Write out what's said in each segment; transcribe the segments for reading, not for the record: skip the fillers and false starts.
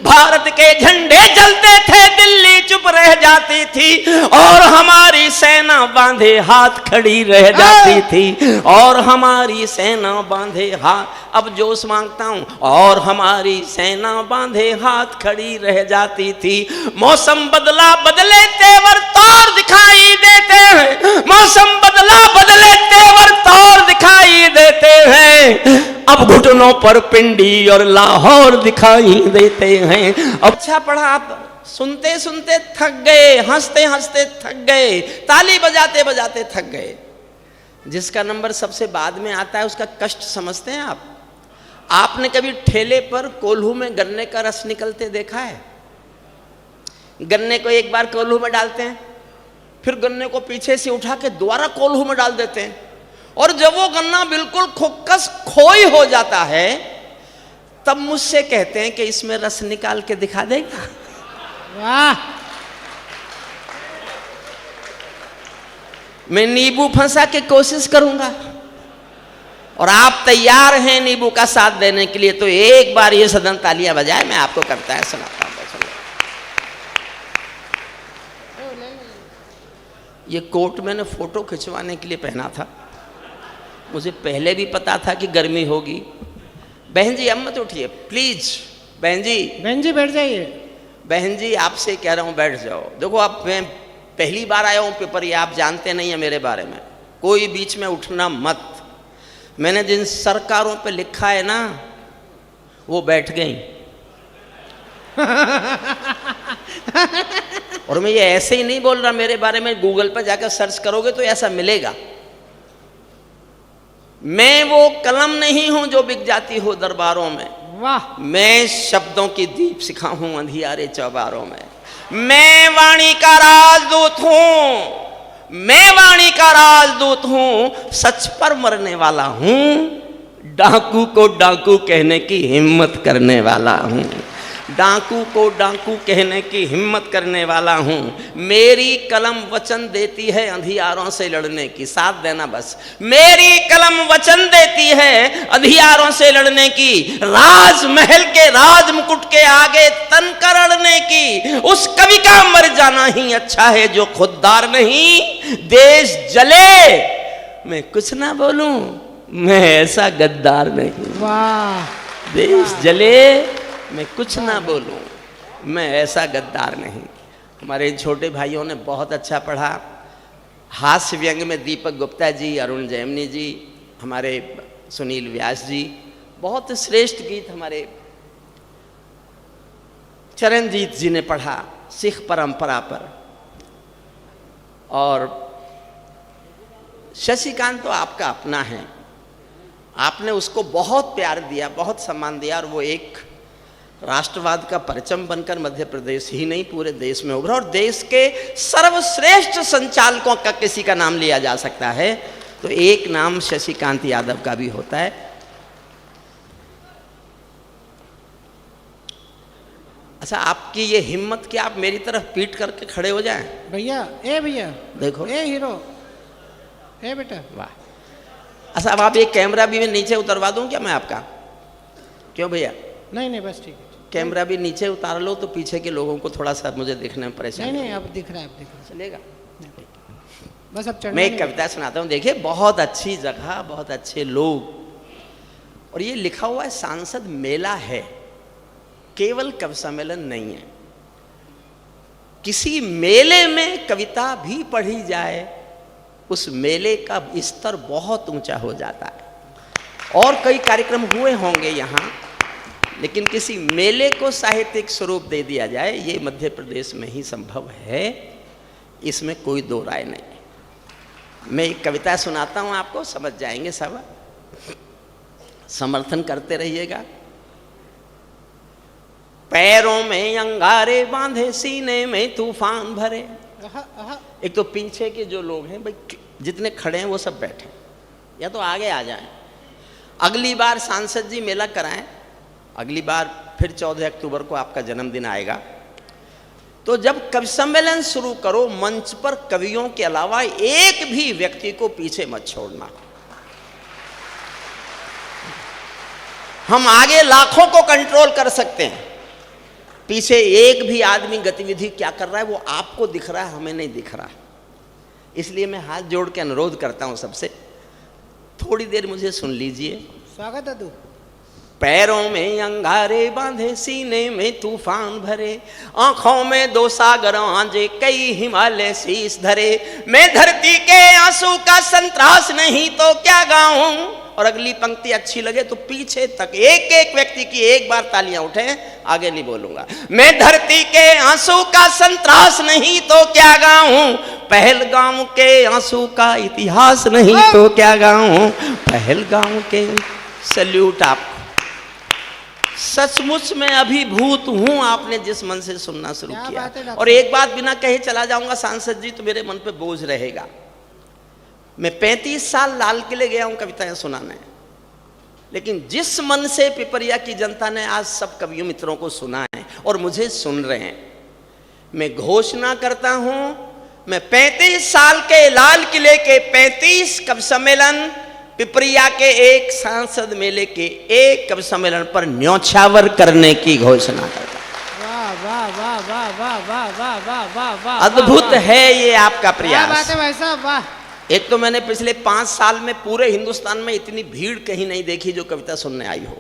भारत के झंडे जलते थे, दिल्ली चुप रह जाती थी, और हमारी सेना बांधे हाथ खड़ी रह जाती थी, और हमारी सेना बांधे हाथ, अब जोश मांगता हूं, और हमारी सेना बांधे हाथ खड़ी रह जाती थी। मौसम बदला बदले तेवर तौर दिखाई देते हैं, मौसम बदला बदले तेवर तौर दिखाई देते हैं, अब घुटनों पर पिंडी और लाहौर दिखाई देते हैं। अब अच्छा पढ़ा, आप सुनते सुनते थक गए, हंसते हंसते थक गए, ताली बजाते बजाते थक गए। जिसका नंबर सबसे बाद में आता है उसका कष्ट समझते हैं आप? आपने कभी ठेले पर कोल्हू में गन्ने का रस निकलते देखा है? गन्ने को एक बार कोल्हू में डालते हैं, फिर गन्ने को पीछे से उठा के दोबारा कोल्हू में डाल देते हैं, और जब वो गन्ना बिल्कुल खुक्कस खोई हो जाता है, तब मुझसे कहते हैं कि इसमें रस निकाल के दिखा देगा। वाह! मैं नींबू फंसा के कोशिश करूंगा, और आप तैयार हैं नींबू का साथ देने के लिए, तो एक बार ये सदन तालियां बजाए, मैं आपको करता है सुनाता हूं। ये कोट मैंने फोटो खिंचवाने के लिए पहना था, मुझे पहले भी पता था कि गर्मी होगी। बहन जी अब मत उठिए प्लीज, बहन जी। बहन जी बैठ जाइए। बहन जी आपसे कह रहा हूं बैठ जाओ। देखो अब मैं पहली बार आया हूं पेपर, ये आप जानते नहीं है मेरे बारे में, कोई बीच में उठना मत। मैंने जिन सरकारों पे लिखा है ना वो बैठ गई और मैं ये ऐसे ही नहीं बोल रहा मेरे बारे में, गूगल पर जाकर सर्च करोगे तो ऐसा मिलेगा। मैं वो कलम नहीं हूं जो बिक जाती हो दरबारों में। वाह! मैं शब्दों की दीप शिखा हूं अंधियारे चौबारों में। मैं वाणी का राजदूत हूं, मैं वाणी का राजदूत हूं, सच पर मरने वाला हूं, डाकू को डाकू कहने की हिम्मत करने वाला हूं, डाकू को डाकू कहने की हिम्मत करने वाला हूं। मेरी कलम वचन देती है अंधियारों से लड़ने की, साथ देना बस। मेरी कलम वचन देती है अंधियारों से लड़ने की, राजमहल के राज मुकुट के आगे तन कर अड़ने की। उस कवि का मर जाना ही अच्छा है जो खुददार नहीं। देश जले मैं कुछ ना बोलूं, मैं ऐसा गद्दार नहीं। वाह! देश जले मैं कुछ ना बोलूं, मैं ऐसा गद्दार नहीं। हमारे छोटे भाइयों ने बहुत अच्छा पढ़ा। हास्य व्यंग में दीपक गुप्ता जी, अरुण जैमिनी जी, हमारे सुनील व्यास जी, बहुत श्रेष्ठ गीत हमारे चरणजीत जी ने पढ़ा सिख परंपरा पर। और शशिकांत तो आपका अपना है, आपने उसको बहुत प्यार दिया, बहुत सम्मान दिया, और वो एक राष्ट्रवाद का परचम बनकर मध्य प्रदेश ही नहीं पूरे देश में उभरा। और देश के सर्वश्रेष्ठ संचालकों का किसी का नाम लिया जा सकता है तो एक नाम शशिकांत यादव का भी होता है। अच्छा, आपकी ये हिम्मत कि आप मेरी तरफ पीट करके खड़े हो जाएं? भैया, ए भैया देखो, ए हीरो, ए बेटा, वाह। अच्छा, अब आप ये कैमरा भी मैं नीचे उतरवा दूं क्या मैं आपका? क्यों भैया? नहीं नहीं बस ठीक है। कैमरा भी नीचे उतार लो तो पीछे के लोगों को थोड़ा सा मुझे देखने में परेशानी। नहीं नहीं अब दिख रहा है, अब दिख रहा है, चलेगा? बस अब चढ़ना। मैं एक कविता सुनाता हूँ, देखिए बहुत अच्छी जगह, बहुत अच्छे लोग, और ये लिखा हुआ है सांसद मेला है, केवल कवि सम्मेलन नहीं है। किसी मेले में कविता भी पढ़ी जाए, उस मेले का स्तर बहुत ऊंचा हो जाता है। और कई कार्यक्रम हुए होंगे यहाँ, लेकिन किसी मेले को साहित्यिक स्वरूप दे दिया जाए, ये मध्य प्रदेश में ही संभव है, इसमें कोई दो राय नहीं। मैं एक कविता सुनाता हूँ आपको, समझ जाएंगे सब, समर्थन करते रहिएगा। पैरों में अंगारे बांधे, सीने में तूफान भरे। एक तो पीछे के जो लोग हैं भाई, जितने खड़े हैं वो सब बैठे, या तो आगे आ जाएं। अगली बार सांसद जी मेला कराएं, अगली बार फिर 14 अक्टूबर को आपका जन्मदिन आएगा, तो जब कवि सम्मेलन शुरू करो, मंच पर कवियों के अलावा एक भी व्यक्ति को पीछे मत छोड़ना। हम आगे लाखों को कंट्रोल कर सकते हैं, पीछे एक भी आदमी गतिविधि क्या कर रहा है वो आपको दिख रहा है, हमें नहीं दिख रहा। इसलिए मैं हाथ जोड़ के अनुरोध करता हूं सबसे, थोड़ी देर मुझे सुन लीजिए। स्वागत है तू। पैरों में अंगारे बांधे, सीने में तूफान भरे, आंखों में दो सागर आंजे, कई हिमालय शीश धरे। मैं धरती के आंसू का संतरास नहीं तो क्या गाऊं। और अगली पंक्ति अच्छी लगे तो पीछे तक एक एक व्यक्ति की एक बार तालियां उठे, आगे नहीं बोलूंगा। मैं धरती के आंसू का संतरास नहीं तो क्या गाऊं, पहलगाम के आंसू का इतिहास नहीं तो क्या गाऊं, पहलगाम के। सल्यूट आपको, सचमुच में अभिभूत हूं आपने जिस मन से सुनना शुरू किया। और एक बात बिना कहे चला जाऊंगा सांसद जी, तो मेरे मन पे बोझ रहेगा। मैं 35 साल लाल किले गया हूं कविताएं सुनाने, लेकिन जिस मन से पिपरिया की जनता ने आज सब कवियों मित्रों को सुना है और मुझे सुन रहे हैं, मैं घोषणा करता हूं, मैं 35 साल के लाल किले के 35 कवि सम्मेलन, पिपरिया के एक सांसद मेले के एक कवि सम्मेलन पर न्योछावर करने की घोषणा करता हूं। वाह वाह वाह वाह वाह वाह वाह वाह वाह वाह, अद्भुत है ये आपका प्रयास। क्या बात है भाई साहब, वाह। एक तो मैंने पिछले 5 साल में पूरे हिंदुस्तान में इतनी भीड़ कहीं नहीं देखी जो कविता सुनने आई हो।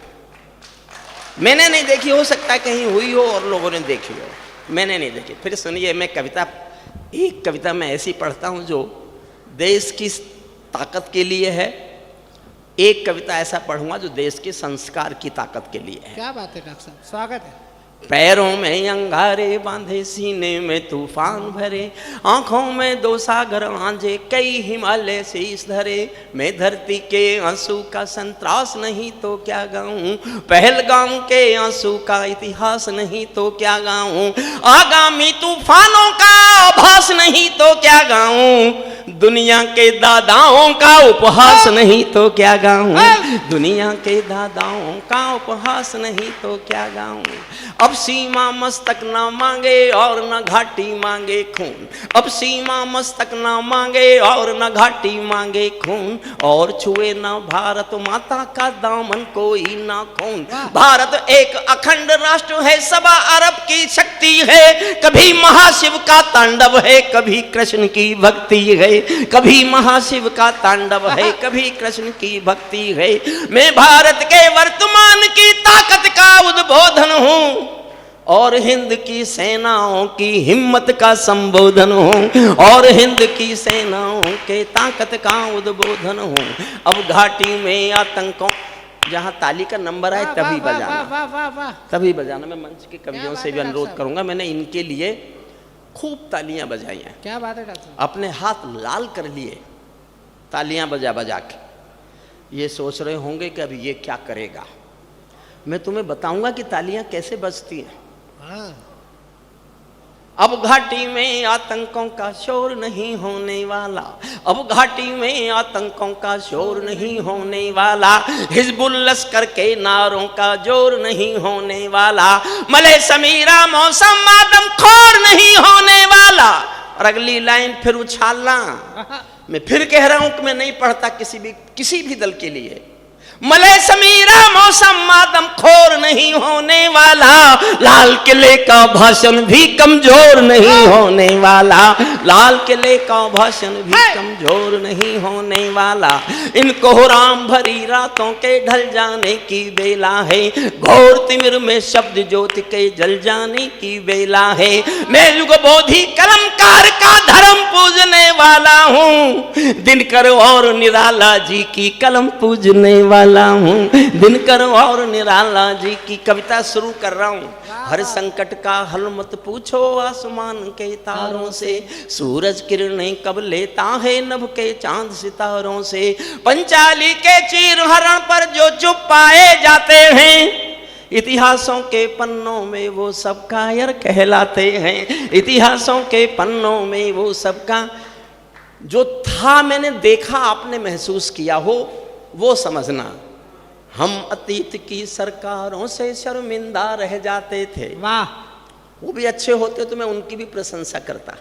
मैंने नहीं देखी, हो सकता है कहीं हुई हो और लोगों ने देखी हो, मैंने नहीं देखी। फिर सुनिए, मैं कविता, एक कविता मैं ऐसी पढ़ता हूं जो देश की ताकत के लिए है, एक कविता ऐसा पढ़ूंगा जो देश के संस्कार की ताकत के लिए है। क्या बात है डॉक्टर साहब, स्वागत है। पैरों में अंगारे बांधे, सीने में तूफान भरे, आंखों में दो सागर आंजे, कई हिमालय शीश धरे। मैं धरती के आंसू का संतरास नहीं तो क्या गाऊं, पहलगाम के आंसू का इतिहास नहीं तो क्या गाऊं, आगामी तूफानों का आभास नहीं तो क्या गाऊं, दुनिया के दादाओं का उपहास नहीं तो क्या गाऊं, दुनिया के दादाओं का उपहास नहीं तो क्या गाऊं। अब सीमा मस्तक ना मांगे और न घाटी मांगे खून, अब सीमा मस्तक ना मांगे और न घाटी मांगे खून, और छुए ना भारत माता का दामन कोई ना खून। भारत एक अखंड राष्ट्र है, 1.25 अरब की शक्ति है, कभी महाशिव का तांडव है, कभी कृष्ण की भक्ति है, कभी महाशिव का तांडव है, कभी कृष्ण की भक्ति है। मैं भारत के वर्तमान की ताकत का उद्बोधन हूं और हिंद की सेनाओं की हिम्मत का संबोधन हूं, और हिंद की सेनाओं के ताकत का उद्बोधन हूं। अब घाटी में आतंकों, जहां ताली का नंबर आए तभी बजाना, तभी बजाना। मैं मंच के कवियों से भी अनुरोध करूंगा, मैंने इनके लिए खूब तालियां बजाई हैं। क्या बात है डॉक्टर साहब, अपने हाथ लाल कर लिए तालियां बजा बजा के। ये सोच रहे होंगे कि अभी ये क्या करेगा, मैं तुम्हें बताऊंगा कि तालियां कैसे बजती हैं। अब घाटी में आतंकों का शोर नहीं होने वाला, अब घाटी में आतंकों का शोर नहीं होने वाला, हिजबुल लश्कर के नारों का जोर नहीं होने वाला, मले समीरा मौसम आदम खोर नहीं होने वाला। और अगली लाइन फिर उछालना, मैं फिर कह रहा हूं कि मैं नहीं पढ़ता किसी भी दल के लिए। मले समीरा मौसम मादम खोर नहीं होने वाला, लाल किले का भाषण भी कमजोर नहीं होने वाला, लाल किले का भाषण भी कमजोर नहीं होने वाला। इन कोहराम भरी रातों के ढल जाने की बेला है, घोर तिमिर में शब्द ज्योति के जल जाने की बेला है। मैं युग बोधि कलमकार का धर्म पूजने वाला हूँ, दिनकर और निराला जी की कलम पूजने वाला हूँ, दिनकर और निराला जी की कविता शुरू कर रहा हूँ। हर संकट का हल मत पूछो आसमान के तारों से, सूरज किरणें कब लेता है नभ के चांद सितारों से। पंचाली के चीर हरण पर जो चुप पाए जाते हैं, इतिहासों के पन्नों में वो सब कायर कहलाते हैं, इतिहासों के पन्नों में वो सब का जो था मैंने देखा आपने महसूस किया हो वो समझना। हम अतीत की सरकारों से शर्मिंदा रह जाते थे, वाह, वो भी अच्छे होते तो मैं उनकी भी प्रशंसा करता,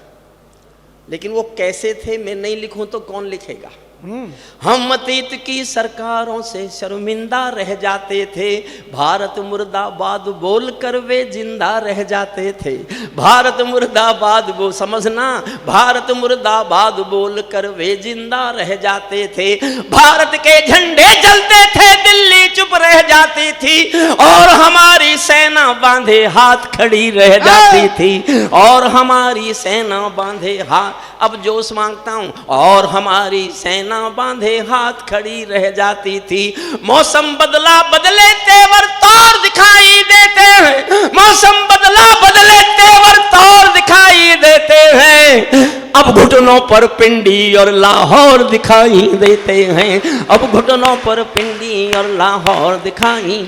लेकिन वो कैसे थे मैं नहीं लिखूं तो कौन लिखेगा। हम अतीत की सरकारों से शर्मिंदा रह जाते थे, भारत मुर्दाबाद बोल कर वे जिंदा रह जाते थे। भारत मुर्दाबाद वो समझना, भारत मुर्दाबाद बोल कर वे जिंदा रह जाते थे। भारत के झंडे जलते थे, दिल्ली चुप रह जाती थी, और हमारी सेना बांधे हाथ खड़ी रह जाती थी, और हमारी सेना बांधे हाथ, अब जोश मांगता हूं, और हमारी सेना बांधे हाथ खड़ी रह जाती थी। मौसम बदला बदले तेवर तौर दिखाई देते हैं, मौसम बदला बदले तेवर तौर दिखाई देते हैं। अब घुटनों पर पिंडी और लाहौर दिखाई देते हैं, अब घुटनों पर पिंडी और लाहौर दिखाई,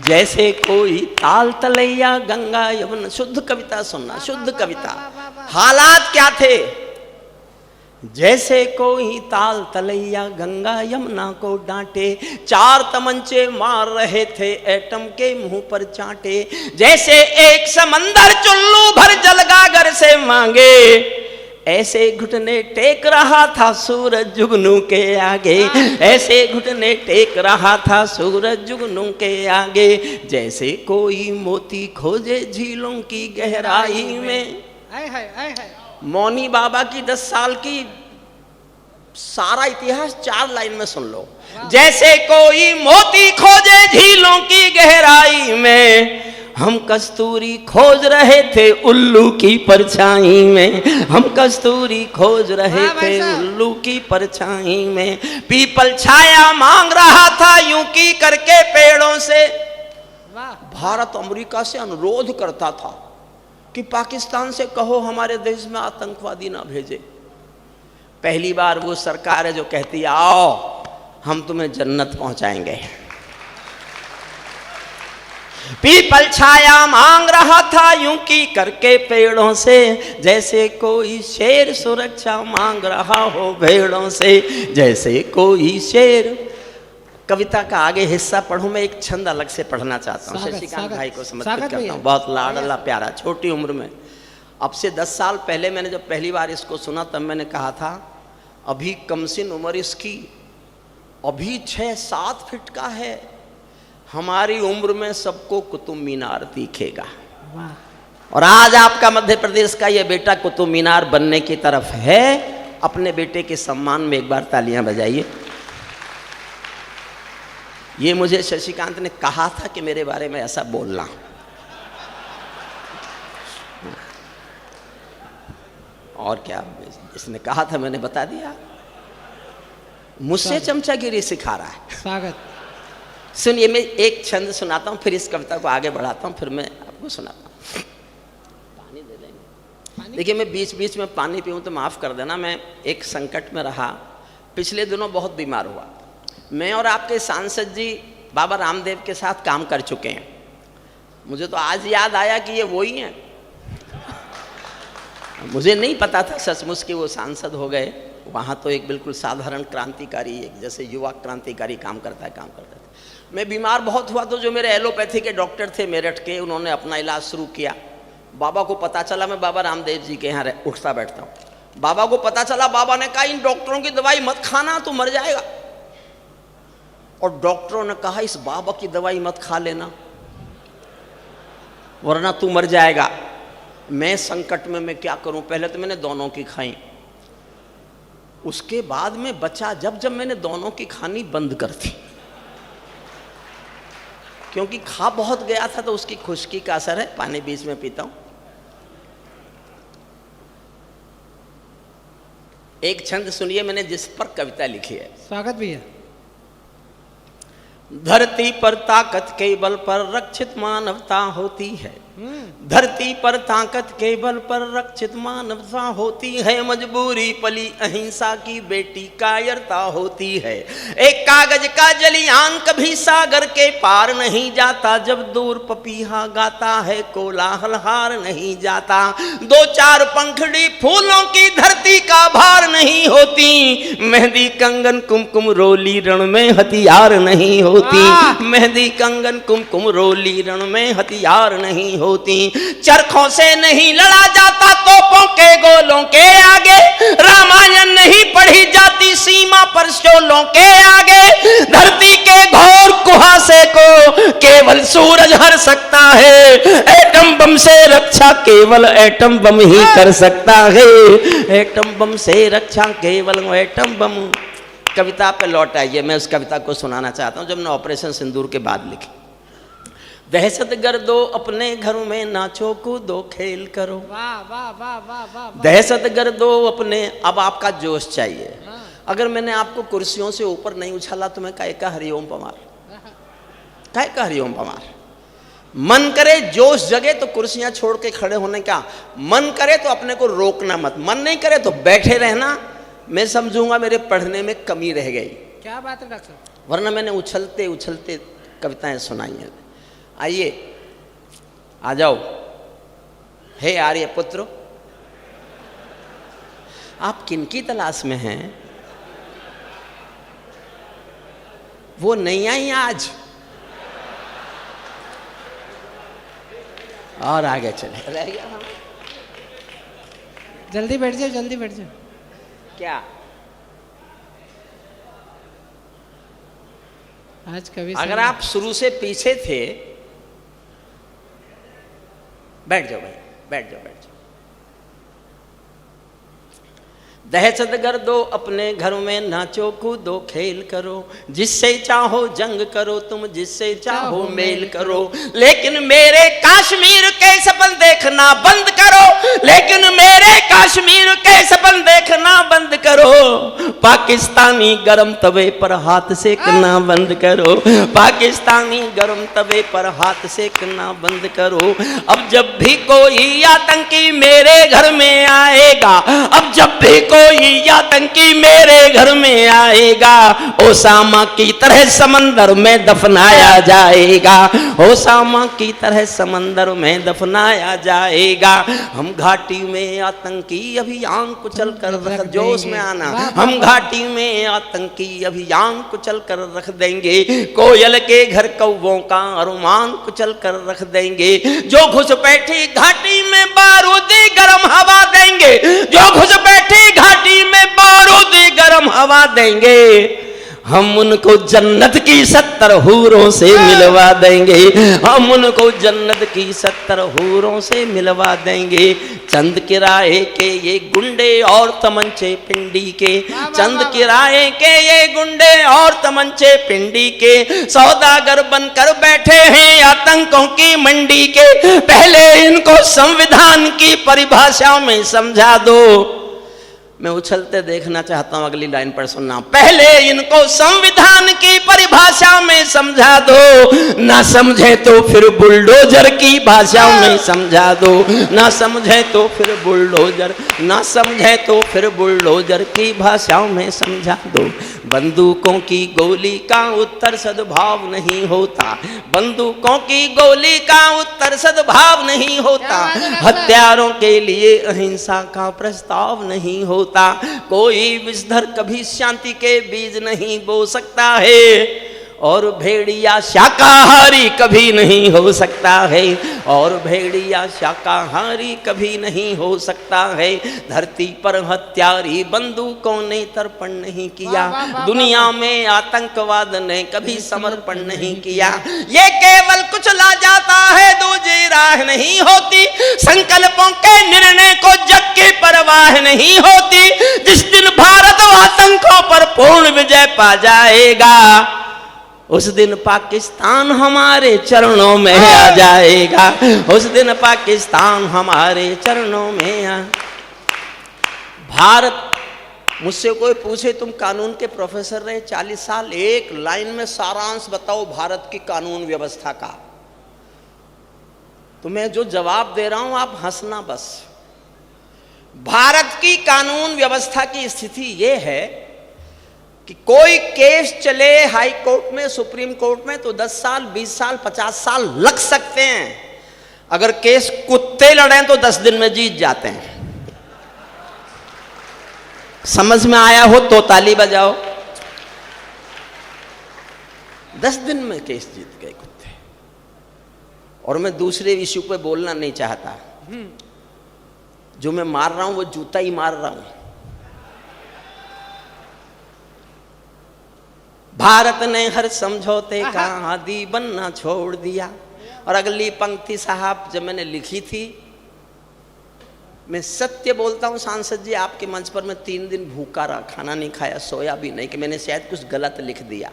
जैसे कोई ताल तलैया गंगा यमुना। शुद्ध कविता सुनना, शुद्ध कविता। हालात क्या थे? जैसे कोई ताल तलैया गंगा यमुना को डांटे, चार तमंचे मार रहे थे एटम के मुंह पर चांटे। जैसे एक समंदर चुल्लू भर जलगागर से मांगे, ऐसे घुटने टेक रहा था सूरज जुगनू के आगे, ऐसे घुटने टेक रहा था सूरज जुगनू के आगे। जैसे कोई मोती खोजे झीलों की गहराई में। मौनी बाबा की 10 साल की सारा इतिहास 4 लाइन में सुन लो। जैसे कोई मोती खोजे झीलों की गहराई में, हम कस्तूरी खोज रहे थे उल्लू की परछाई में, हम कस्तूरी खोज रहे थे उल्लू की परछाई में। पीपल छाया मांग रहा था यूं की करके पेड़ों से। भारत अमेरिका से अनुरोध करता था कि पाकिस्तान से कहो हमारे देश में आतंकवादी ना भेजे। पहली बार वो सरकार है जो कहती आओ हम तुम्हें जन्नत पहुंचाएंगे। पीपल छाया मांग रहा था यूं की करके पेड़ों से, जैसे कोई शेर सुरक्षा मांग रहा हो भेड़ों से, जैसे कोई शेर। कविता का आगे हिस्सा पढ़ूं, मैं एक छंद अलग से पढ़ना चाहता हूँ। शशिकांत भाई को समर्पित करता हूँ। बहुत लाडला प्यारा, छोटी उम्र में, अब से 10 साल पहले मैंने जब पहली बार इसको सुना तब मैंने कहा था अभी कमसिन उम्र इसकी, अभी 6-7 फीट का है, हमारी उम्र में सबको कुतुब मीनार दिखेगा। और आज आपका मध्य प्रदेश का ये बेटा कुतुब मीनार बनने की तरफ है। अपने बेटे के सम्मान में एक बार तालियां बजाइए। ये मुझे शशिकांत ने कहा था कि मेरे बारे में ऐसा बोलना। और क्या इसने कहा था मैंने बता दिया। मुझसे चमचागिरी सिखा रहा है। स्वागत। सुनिए, मैं एक छंद सुनाता हूँ, फिर इस कविता को आगे बढ़ाता हूँ, फिर मैं आपको सुनाता हूँ। पानी दे देंगे। देखिए, मैं बीच बीच में पानी पीऊँ तो माफ़ कर देना। मैं एक संकट में रहा, पिछले दिनों बहुत बीमार हुआ। मैं और आपके सांसद जी बाबा रामदेव के साथ काम कर चुके हैं। मुझे तो आज याद आया कि ये वही हैं। मुझे नहीं पता था सचमुच कि वो सांसद हो गए। वहाँ तो एक बिल्कुल साधारण क्रांतिकारी, एक जैसे युवा क्रांतिकारी काम करता है, काम करते थे। मैं बीमार बहुत हुआ तो जो मेरे एलोपैथी के डॉक्टर थे मेरठ के, उन्होंने अपना इलाज शुरू किया। बाबा को पता चला मैं बाबा रामदेव जी के यहाँ उठता बैठता हूँ। बाबा को पता चला, बाबा ने कहा इन डॉक्टरों की दवाई मत खाना, तू मर जाएगा। और डॉक्टरों ने कहा इस बाबा की दवाई मत खा लेना वरना तू मर जाएगा। मैं संकट में मैं क्या करूं। पहले तो मैंने दोनों की खाई, उसके बाद में बचा जब मैंने दोनों की खानी बंद कर दी, क्योंकि खा बहुत गया था तो उसकी खुश्की का असर है। पानी बीच में पीता हूं। एक छंद सुनिए मैंने जिस पर कविता लिखी है। स्वागत भैया। धरती पर ताकत के बल पर रक्षित मानवता होती है, धरती पर ताकत के बल पर रक्षित मानवता होती है। मजबूरी पली अहिंसा की बेटी कायरता होती है। एक कागज का जलियान कभी सागर के पार नहीं जाता, जब दूर पपीहा गाता है कोलाहल हार नहीं जाता। 2-4 पंखड़ी फूलों की धरती का भार नहीं होती, मेहंदी कंगन कुमकुम रोली रण में हथियार नहीं होती। होती, मेहंदी कंगन कुमकुम रोली रण में हथियार नहीं होती, चरखों से नहीं लड़ा जाता तोपों के गोलों के आगे, रामायण नहीं पढ़ी जाती सीमा पर शोलों के आगे, धरती के घोर कुहासे को केवल सूरज हर सकता है, एटम बम से रक्षा केवल एटम बम ही कर सकता है, एटम बम से रक्षा केवल एटम बम। कविता पे लौट आइए, मैं उस कविता को सुनाना चाहता हूं जो मैंने ऑपरेशन सिंदूर के बाद लिखी। दहशत गर्दो अपने घरों में नाचो कूदो खेल करो, वाह वाह वाह वाह वाह। दहशत गर्दो अपने, अब आपका जोश चाहिए। अगर मैंने आपको कुर्सियों से ऊपर नहीं उछाला तो मैं काहे का हरिओम पमार, काहे का हरिओम पमार। मन करे जोश जगे तो कुर्सियां छोड़ के खड़े होने का, मन करे तो अपने को रोकना मत, मन नहीं करे तो बैठे रहना। मैं समझूंगा मेरे पढ़ने में कमी रह गई। क्या बात है डॉक्टर साहब, वरना मैंने उछलते उछलते कविताएं सुनाई हैं। आइए आ जाओ। हे आर्य पुत्र, आप किनकी तलाश में हैं? वो नहीं आई आज, और आगे चले रह गया हम। जल्दी बैठ जाओ, जल्दी बैठ जाओ। क्या आज कवि अगर आप शुरू से पीछे थे, बैठ जाओ भाई, बैठ जाओ, बैठ जाओ। दहशत गर्दो अपने घरों में नाचो कूदो खेल करो, जिससे चाहो जंग करो तुम, जिससे चाहो मेल करो, लेकिन मेरे कश्मीर के सपन देखना बंद करो, लेकिन मेरे कश्मीर के सपन देखना बंद करो, पाकिस्तानी गरम तवे पर हाथ सेकना बंद करो, पाकिस्तानी गरम तवे पर हाथ सेकना बंद करो। अब जब भी कोई आतंकी मेरे घर में आएगा, अब जब भी कोई आतंकी मेरे घर में आएगा, ओसामा की तरह समंदर में दफनाया जाएगा, ओसामा की तरह समंदर में दफनाया जाएगा। हम घाटी में आतंकी अभियान कुचल कर रख, जोश में आना, हम घाटी में आतंकी अभियान कुचल कर रख देंगे, कोयल के घर कौवों का अरमान कुचल कर रख देंगे, जो घुसपैठी घाटी में बारूदी गर्म हवा देंगे, जो घुसपैठी घाटी में बारूदी गर्म हवा देंगे, हम उनको जन्नत की 70 हूरों से मिलवा देंगे, हम उनको जन्नत की 70 हूरों से मिलवा देंगे। चंद किराए के ये गुंडे और तमंचे पिंडी के, चंद किराए के ये गुंडे और तमंचे पिंडी के, सौदागर बनकर बैठे हैं आतंकों की मंडी के, पहले इनको संविधान की परिभाषा में समझा दो। मैं उछलते देखना चाहता हूं, अगली लाइन पर सुनना। पहले इनको संविधान की परिभाषा में समझा दो, ना समझे तो फिर बुलडोजर की भाषा में समझा दो, ना समझे तो फिर बुलडोजर, ना समझे तो फिर बुलडोजर की भाषा में समझा दो। बंदूकों की गोली का उत्तर सद्भाव नहीं होता, बंदूकों की गोली का उत्तर सद्भाव नहीं होता, हत्यारों के लिए अहिंसा का प्रस्ताव नहीं होता, कोई विषधर कभी शांति के बीज नहीं बो सकता है, और भेड़िया शाकाहारी कभी नहीं हो सकता है, और भेड़िया शाकाहारी कभी नहीं हो सकता है। धरती पर हत्यारी बंदूकों ने तर्पण नहीं किया, दुनिया में आतंकवाद ने कभी समर्पण नहीं किया, ये केवल कुचला जाता है, दूसरी राह नहीं होती, संकल्पों के निर्णय को जग की परवाह नहीं होती। जिस दिन भारत आतंकों पर पूर्ण विजय पा जाएगा, उस दिन पाकिस्तान हमारे चरणों में आ जाएगा, उस दिन पाकिस्तान हमारे चरणों में आ। भारत, मुझसे कोई पूछे तुम कानून के प्रोफेसर रहे 40 साल, एक लाइन में सारांश बताओ भारत की कानून व्यवस्था का, तो मैं जो जवाब दे रहा हूं आप हंसना बस। भारत की कानून व्यवस्था की स्थिति यह है कि कोई केस चले हाई कोर्ट में, सुप्रीम कोर्ट में, तो 10 साल, 20 साल, 50 साल लग सकते हैं। अगर केस कुत्ते लड़ें तो 10 दिन में जीत जाते हैं। समझ में आया हो तो ताली बजाओ। 10 दिन में केस जीत गए कुत्ते। और मैं दूसरे इश्यू पे बोलना नहीं चाहता, जो मैं मार रहा हूं वो जूता ही मार रहा हूं। भारत ने हर समझौते का आदी बनना छोड़ दिया। और अगली पंक्ति साहब जब मैंने लिखी थी, मैं सत्य बोलता हूं सांसद जी, आपके मंच पर मैं 3 दिन भूखा रहा, खाना नहीं खाया, सोया भी नहीं, कि मैंने शायद कुछ गलत लिख दिया।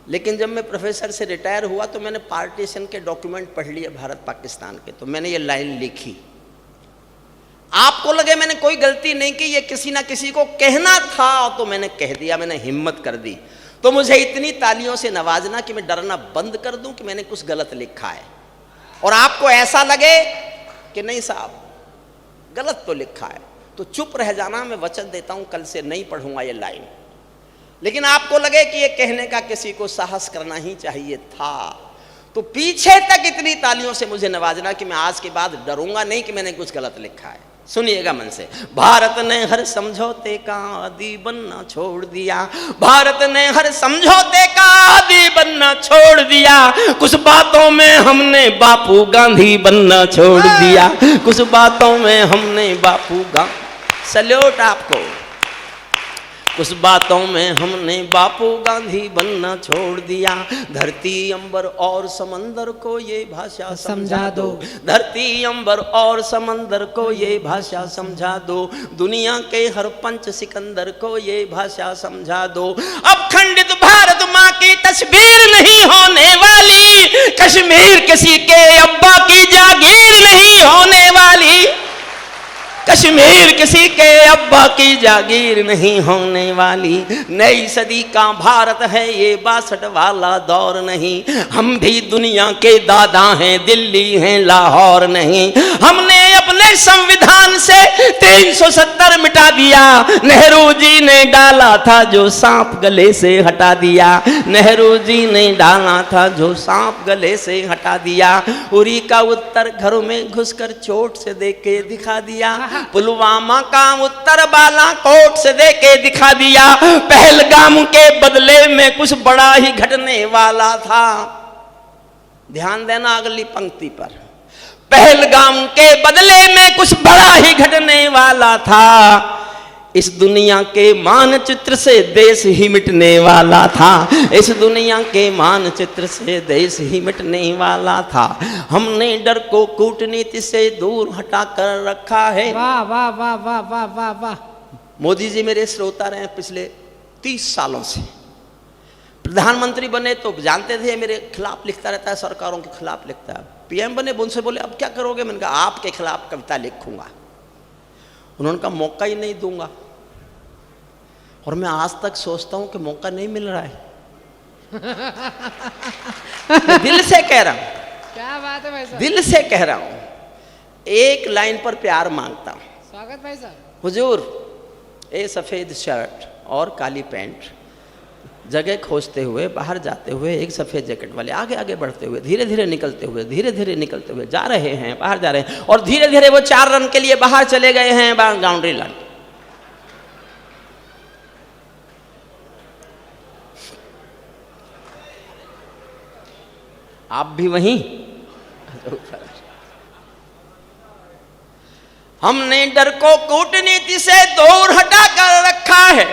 लेकिन जब मैं प्रोफेसर से रिटायर हुआ तो मैंने पार्टीशन के डॉक्यूमेंट पढ़ लिए भारत पाकिस्तान के, तो मैंने ये लाइन लिखी। आपको लगे मैंने कोई गलती नहीं की, ये किसी ना किसी को कहना था तो मैंने कह दिया, मैंने हिम्मत कर दी। तो मुझे इतनी तालियों से नवाजना कि मैं डरना बंद कर दूं कि मैंने कुछ गलत लिखा है। और आपको ऐसा लगे कि नहीं साहब गलत तो लिखा है, तो चुप रह जाना। मैं वचन देता हूं कल से नहीं पढ़ूंगा ये लाइन। लेकिन आपको लगे कि ये कहने का किसी को साहस करना ही चाहिए था, तो पीछे तक इतनी तालियों से मुझे नवाजना कि मैं आज के बाद डरूंगा नहीं कि मैंने कुछ गलत लिखा है। सुनिएगा मन से। भारत ने हर समझौते का आदी बनना छोड़ दिया। भारत ने हर समझौते का आदी बनना छोड़ दिया। कुछ बातों में हमने बापू गांधी बनना छोड़ दिया। कुछ बातों में हमने बापू गांधी, सल्यूट आपको। कुछ बातों में हमने बापू गांधी बनना छोड़ दिया। धरती अंबर और समंदर को ये भाषा समझा दो। धरती अंबर और समंदर को ये भाषा समझा दो। दुनिया के हर पंच सिकंदर को ये भाषा समझा दो। अब खंडित भारत माँ की तस्वीर नहीं होने वाली। कश्मीर किसी के अब्बा की जागीर नहीं होने वाली। कश्मीर किसी के अब्बा की जागीर नहीं होने वाली। नई सदी का भारत है ये 62 वाला दौर नहीं। हम भी दुनिया के दादा हैं, दिल्ली हैं, लाहौर नहीं। हमने अपने संविधान से 370 मिटा दिया। नेहरू जी ने डाला था जो सांप गले से हटा दिया। नेहरू जी ने डाला था जो सांप गले से हटा दिया। उरी का उत्तर घरों में घुसकर चोट से देख के दिखा दिया। पुलवामा का उत्तर बालाकोट से देके दिखा दिया। पहलगाम के बदले में कुछ बड़ा ही घटने वाला था। ध्यान देना अगली पंक्ति पर। पहलगाम के बदले में कुछ बड़ा ही घटने वाला था। इस दुनिया के मानचित्र से देश ही मिटने वाला था। इस दुनिया के मानचित्र से देश ही मिटने वाला था। हमने डर को कूटनीति से दूर हटा कर रखा है। वाह वाह वाह वाह वाह वाह वाह। मोदी जी मेरे श्रोता रहे पिछले 30 सालों से। प्रधानमंत्री बने तो जानते थे मेरे खिलाफ लिखता रहता है, सरकारों के खिलाफ लिखता है। पीएम बने, उनसे बोले अब क्या करोगे? मैंने कहा आपके खिलाफ कविता लिखूंगा। उन्होंने कहा मौका ही नहीं दूंगा। और मैं आज तक सोचता हूं कि मौका नहीं मिल रहा है। मैं दिल से कह रहा हूं, क्या बात है भाई साहब, दिल से कह रहा हूं। एक लाइन पर प्यार मांगता हूं। स्वागत भाई साहब। हुजूर, ए सफेद शर्ट और काली पैंट, जगह खोजते हुए, बाहर जाते हुए, एक सफेद जैकेट वाले आगे आगे बढ़ते हुए, धीरे धीरे निकलते हुए, धीरे धीरे निकलते हुए जा रहे हैं, बाहर जा रहे हैं। और धीरे धीरे वो 4 रन के लिए बाहर चले गए हैं, बाउंड्री लाइन। आप भी वहीं। हमने डर को कूटनीति से दूर हटा कर रखा है।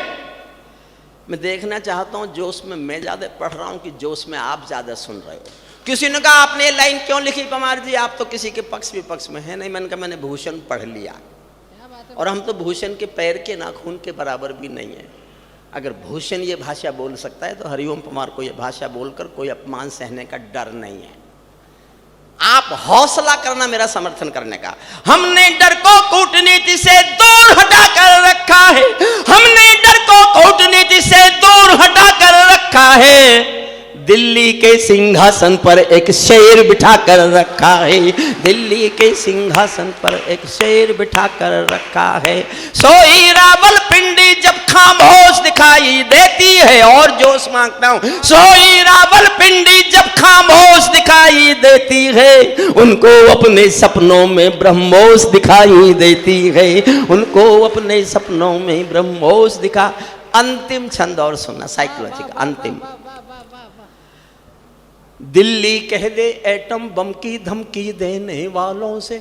मैं देखना चाहता हूं जोश में मैं ज्यादा पढ़ रहा हूं कि जोश में आप ज्यादा सुन रहे हो। किसी ने कहा आपने ये लाइन क्यों लिखी पमार जी, आप तो किसी के पक्ष विपक्ष में है नहीं। मैंने कहा मैंने भूषण पढ़ लिया, और हम तो भूषण के पैर के नाखून के बराबर भी नहीं है। अगर भूषण ये भाषा बोल सकता है तो हरिओम पमार को ये भाषा बोलकर कोई अपमान सहने का डर नहीं है। आप हौसला करना मेरा समर्थन करने का। हमने डर को कूटनीति से दूर हटा कर रखा है। हमने डर को कूटनीति से दूर हटा कर रखा है। दिल्ली के सिंहासन पर एक शेर बिठा कर रखा है। दिल्ली के सिंहासन पर एक शेर बिठा कर रखा है। सोई रावलपिंडी जब खामोश दिखाई देती है, और जोश मांगता हूं, सोई रावलपिंडी जब खामोश दिखाई देती है, उनको अपने सपनों में ब्रह्मोस दिखाई देती है। उनको अपने सपनों में ब्रह्मोस दिखा। अंतिम छंद और सुनना, साइकोलॉजी का अंतिम। दिल्ली कह दे एटम बम की धमकी देने वालों से।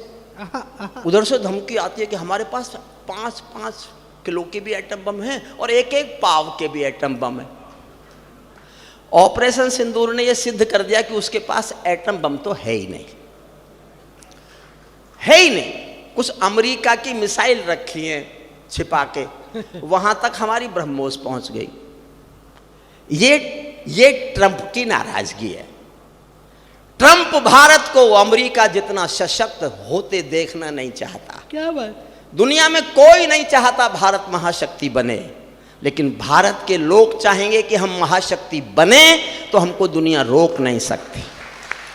उधर से धमकी आती है कि हमारे पास 5-5 किलो के भी एटम बम है और 1-1 पाव के भी एटम बम है। ऑपरेशन सिंदूर ने यह सिद्ध कर दिया कि उसके पास एटम बम तो है ही नहीं, है ही नहीं। कुछ अमेरिका की मिसाइल रखी है छिपा के, वहां तक हमारी ब्रह्मोस पहुंच गई। ये ट्रंप की नाराजगी है। ट्रंप भारत को अमेरिका जितना सशक्त होते देखना नहीं चाहता। क्या बात। दुनिया में कोई नहीं चाहता भारत महाशक्ति बने, लेकिन भारत के लोग चाहेंगे कि हम महाशक्ति बने, तो हमको दुनिया रोक नहीं सकती,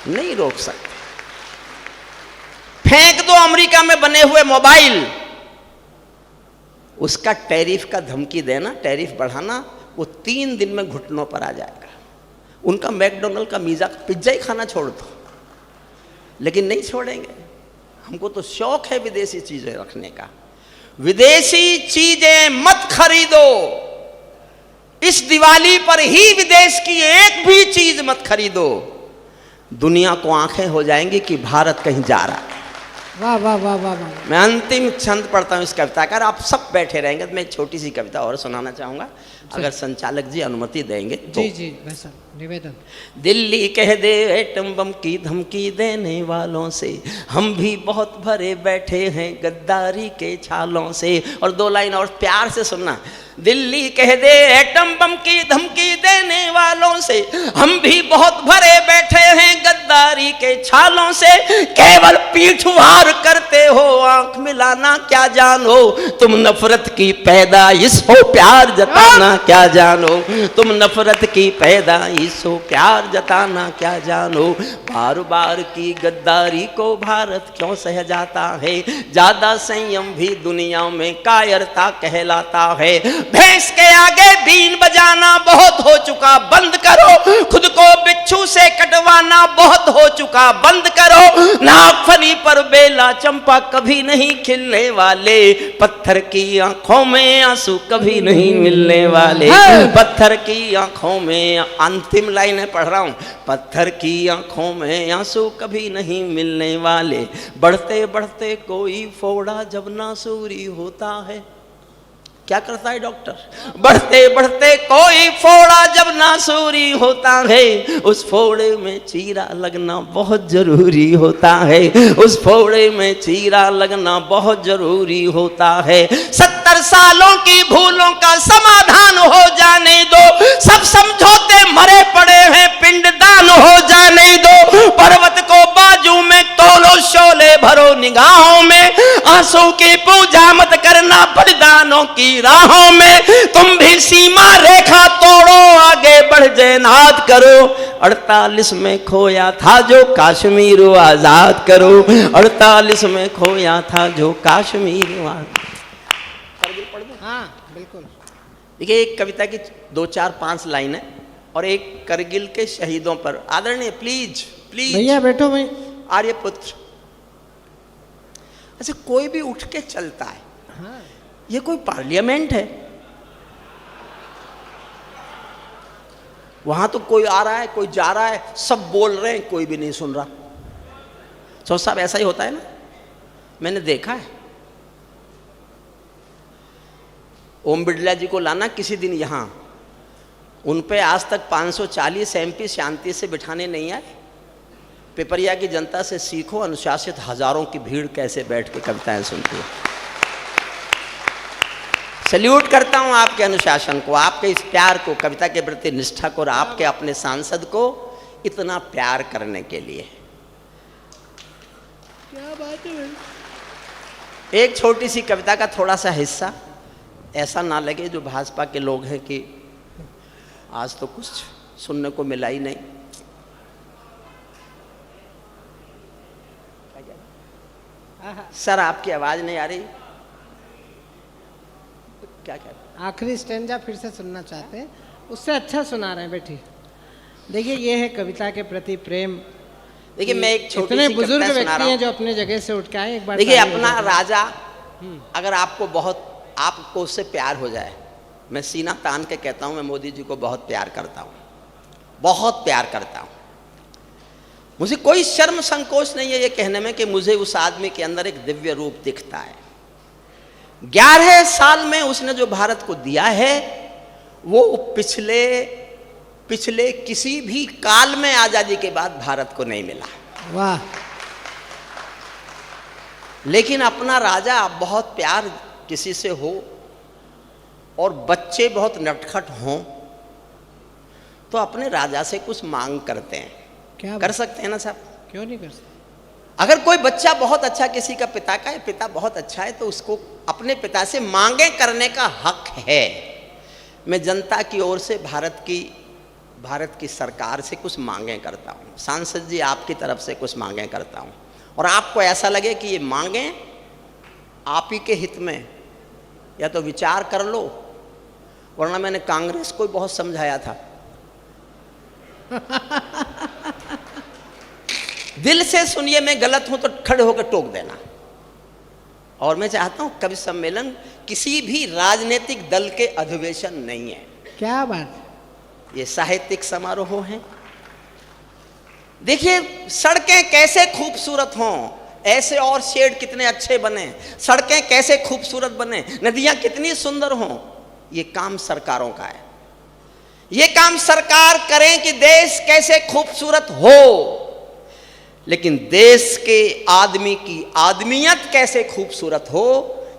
नहीं रोक सकती। फेंक दो अमेरिका में बने हुए मोबाइल, उसका टैरिफ का धमकी देना, टैरिफ बढ़ाना, वो 3 दिन में घुटनों पर आ जाएगा। उनका मैकडोनल्ड का पिज्जा ही खाना छोड़ दो, लेकिन नहीं छोड़ेंगे। हमको तो शौक है विदेशी चीजें रखने का। विदेशी चीजें मत खरीदो, इस दिवाली पर ही विदेश की एक भी चीज मत खरीदो। दुनिया को आंखें हो जाएंगी कि भारत कहीं जा रहा है। वाह वाह वाह वाह वाह। मैं अंतिम छंद पढ़ता हूं इस कविता का। आप सब बैठे रहेंगे तो मैं एक छोटी सी कविता और सुनाना चाहूंगा, अगर संचालक जी अनुमति देंगे तो। जी जी वैसा निवेदन। दिल्ली कह दे एटम बम की धमकी देने वालों से, हम भी बहुत भरे बैठे हैं गद्दारी के छालों से। और 2 लाइन और प्यार से सुनना। दिल्ली कह दे एटम बम की धमकी देने वालों से, हम भी बहुत भरे बैठे हैं गद्दारी के छालों से। केवल पीठ वार करते हो, आंख मिलाना क्या जानो, तुम नफरत की पैदाइश हो, प्यार जताना क्या जानो, तुम नफरत की पैदाइश हो, प्यार जताना क्या जानो। बार बार की गद्दारी को भारत क्यों सह जाता है, ज्यादा संयम भी दुनिया में कायरता कहलाता है। भैंस के आगे बीन बजाना बहुत हो चुका, बंद करो। खुद को बिच्छू से कटवाना बहुत हो चुका, बंद करो। नागफनी पर बेला चंपा कभी नहीं खिलने वाले, पत्थर की आंखों में आंसू कभी नहीं मिलने वाले। पत्थर की आंखों में, अंतिम लाइन पढ़ रहा हूं, पत्थर की आंखों में आंसू कभी नहीं मिलने वाले। बढ़ते बढ़ते कोई फोड़ा जब नासूरी होता है। क्या करता है डॉक्टर? बढ़ते बढ़ते कोई फोड़ा जब नासूरी होता है, उस फोड़े में चीरा लगना बहुत जरूरी होता है, उस फोड़े में चीरा लगना बहुत जरूरी होता है। 70 सालों की भूलों का समाधान हो जाने दो, सब समझौते मरे पड़े हैं, पिंडदान हो जाने दो। पर्वत को बाजू में तोलो, शोले भरो निगाहों में, आंसू की पूजा मत करना बलिदानों की राहों में। तुम भी सीमा रेखा तोड़ो, आगे बढ़ जैनाद करो। 48 में खोया था जो कश्मीर आजाद करो, 48 में खोया था जो कश्मीर आजाद। हाँ बिल्कुल। देखिए एक कविता की 2, 4, 5 लाइन है और एक करगिल के शहीदों पर। आदरणीय प्लीज प्लीज भैया बैठो भाई। आर्यपुत्र, ऐसे कोई भी उठ के चलता है। हाँ। ये कोई पार्लियामेंट है? वहां तो कोई आ रहा है, कोई जा रहा है, सब बोल रहे हैं, कोई भी नहीं सुन रहा। तो साहब ऐसा ही होता है ना, मैंने देखा है। ओम बिड़ला जी को लाना किसी दिन यहां, उन पे आज तक 540 MP शांति से बिठाने नहीं आए। पिपरिया की जनता से सीखो, अनुशासित हजारों की भीड़ कैसे बैठ के कविताएं सुनती है। सैल्यूट करता हूं आपके अनुशासन को, आपके इस प्यार को, कविता के प्रति निष्ठा को, और आपके अपने सांसद को इतना प्यार करने के लिए। क्या बात है भाई। एक छोटी सी कविता का थोड़ा सा हिस्सा, ऐसा ना लगे जो भाजपा के लोग हैं कि आज तो कुछ सुनने को मिला ही नहीं। सर आपकी आवाज नहीं आ रही, क्या कह रहे? आखिरी स्टैंजा फिर से सुनना चाहते हैं, उससे अच्छा सुना रहे हैं। बैठी देखिए, ये है कविता के प्रति प्रेम। देखिए मैं एक छोटी इतने सी बुजुर्ग कविता सुना व्यक्ति रहा हैं हूं। जो अपने जगह से उठ के आए। एक बार देखिए ताली अपना बजाते हैं। राजा अगर आपको उससे प्यार हो जाए, मैं सीना तान के कहता हूं, मैं मोदी जी को बहुत प्यार करता हूं, बहुत प्यार करता हूं। मुझे कोई शर्म संकोच नहीं है ये कहने में कि मुझे उस आदमी के अंदर एक दिव्य रूप दिखता है। 11 साल में उसने जो भारत को दिया है वो पिछले किसी भी काल में आजादी के बाद भारत को नहीं मिला। वाह। लेकिन अपना राजा बहुत प्यार किसी से हो और बच्चे बहुत नटखट हों तो अपने राजा से कुछ मांग करते हैं। क्या कर सकते हैं ना साहब? क्यों नहीं कर सकते? अगर कोई बच्चा बहुत अच्छा, किसी का पिता का पिता बहुत अच्छा है तो उसको अपने पिता से मांगे करने का हक है। मैं जनता की ओर से भारत की सरकार से कुछ मांगे करता हूँ। सांसद जी आपकी तरफ से कुछ मांगे करता हूँ और आपको ऐसा लगे कि ये मांगे आप ही के हित में, या तो विचार कर लो, वरना मैंने कांग्रेस को बहुत समझाया था। दिल से सुनिए, मैं गलत हूं तो खड़े होकर टोक देना। और मैं चाहता हूं कवि सम्मेलन किसी भी राजनीतिक दल के अधिवेशन नहीं है। क्या बात, ये साहित्यिक समारोह है। देखिए सड़कें कैसे खूबसूरत हों, ऐसे और शेड कितने अच्छे बने, सड़कें कैसे खूबसूरत बने, नदियां कितनी सुंदर हों, ये काम सरकारों का है। ये काम सरकार करें कि देश कैसे खूबसूरत हो, लेकिन देश के आदमी की आदमियत कैसे खूबसूरत हो,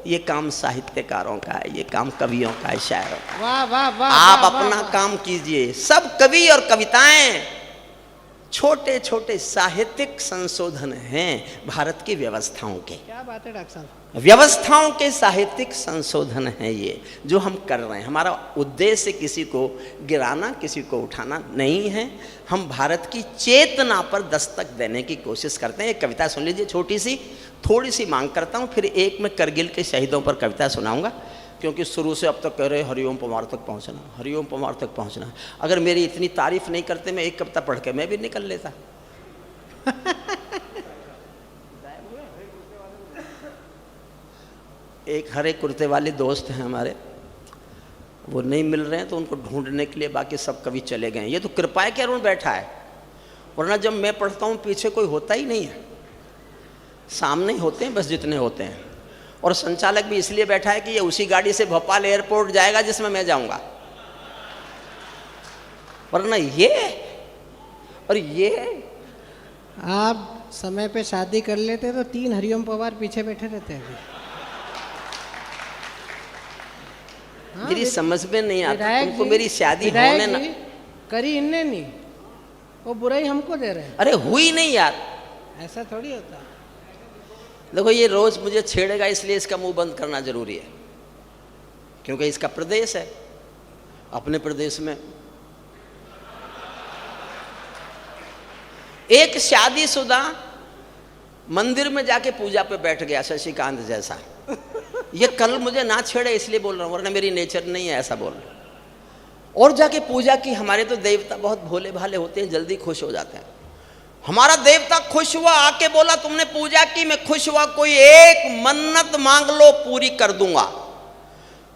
ये काम साहित्यकारों का है, ये काम कवियों का है, शायरों का। वाह वाह वाह। आप वाह, अपना वाह, काम कीजिए। सब कवि और कविताएं छोटे छोटे साहित्यिक संशोधन हैं भारत की व्यवस्थाओं के। क्या बात है डॉक्टर साहब, व्यवस्थाओं के साहित्यिक संशोधन है ये जो हम कर रहे हैं। हमारा उद्देश्य किसी को गिराना, किसी को उठाना नहीं है। हम भारत की चेतना पर दस्तक देने की कोशिश करते हैं। एक कविता सुन लीजिए छोटी सी, थोड़ी सी मांग करता हूँ, फिर एक मैं करगिल के शहीदों पर कविता सुनाऊंगा, क्योंकि शुरू से अब तक कह रहे हरिओम पमार तक पहुँचना, हरिओम पमार तक पहुँचना। अगर मेरी इतनी तारीफ नहीं करते मैं एक कविता पढ़ के मैं भी निकल लेता। एक हरे कुर्ते वाले दोस्त हैं हमारे, वो नहीं मिल रहे हैं तो उनको ढूंढने के लिए बाकी सब कवि चले गए। ये तो कृपा है कि अरुण बैठा है, वरना जब मैं पढ़ता हूँ पीछे कोई होता ही नहीं है, सामने ही होते हैं बस जितने होते हैं। और संचालक भी इसलिए बैठा है कि ये उसी गाड़ी से भोपाल एयरपोर्ट जाएगा जिसमें मैं जाऊंगा, वरना ये और ये। आप समय पे शादी कर लेते तो 3 हरिओम पवार पीछे बैठे रहते हैं। हाँ, मेरी समझ में नहीं आता तुमको मेरी शादी होने ना करी इनने नहीं, वो बुराई हमको दे रहे हैं। अरे हुई नहीं यार, ऐसा थोड़ी होता। देखो ये रोज मुझे छेड़ेगा इसलिए इसका मुंह बंद करना जरूरी है, क्योंकि इसका प्रदेश है। अपने प्रदेश में एक शादीशुदा मंदिर में जाके पूजा पे बैठ गया शशिकांत जैसा। ये कल मुझे ना छेड़े इसलिए बोल रहा हूं, वरना मेरी नेचर नहीं है ऐसा बोल रहा। और जाके पूजा की। हमारे तो देवता बहुत भोले भाले होते हैं, जल्दी खुश हो जाते हैं। हमारा देवता खुश हुआ, आके बोला तुमने पूजा की, मैं खुश हुआ, कोई एक मन्नत मांग लो पूरी कर दूंगा।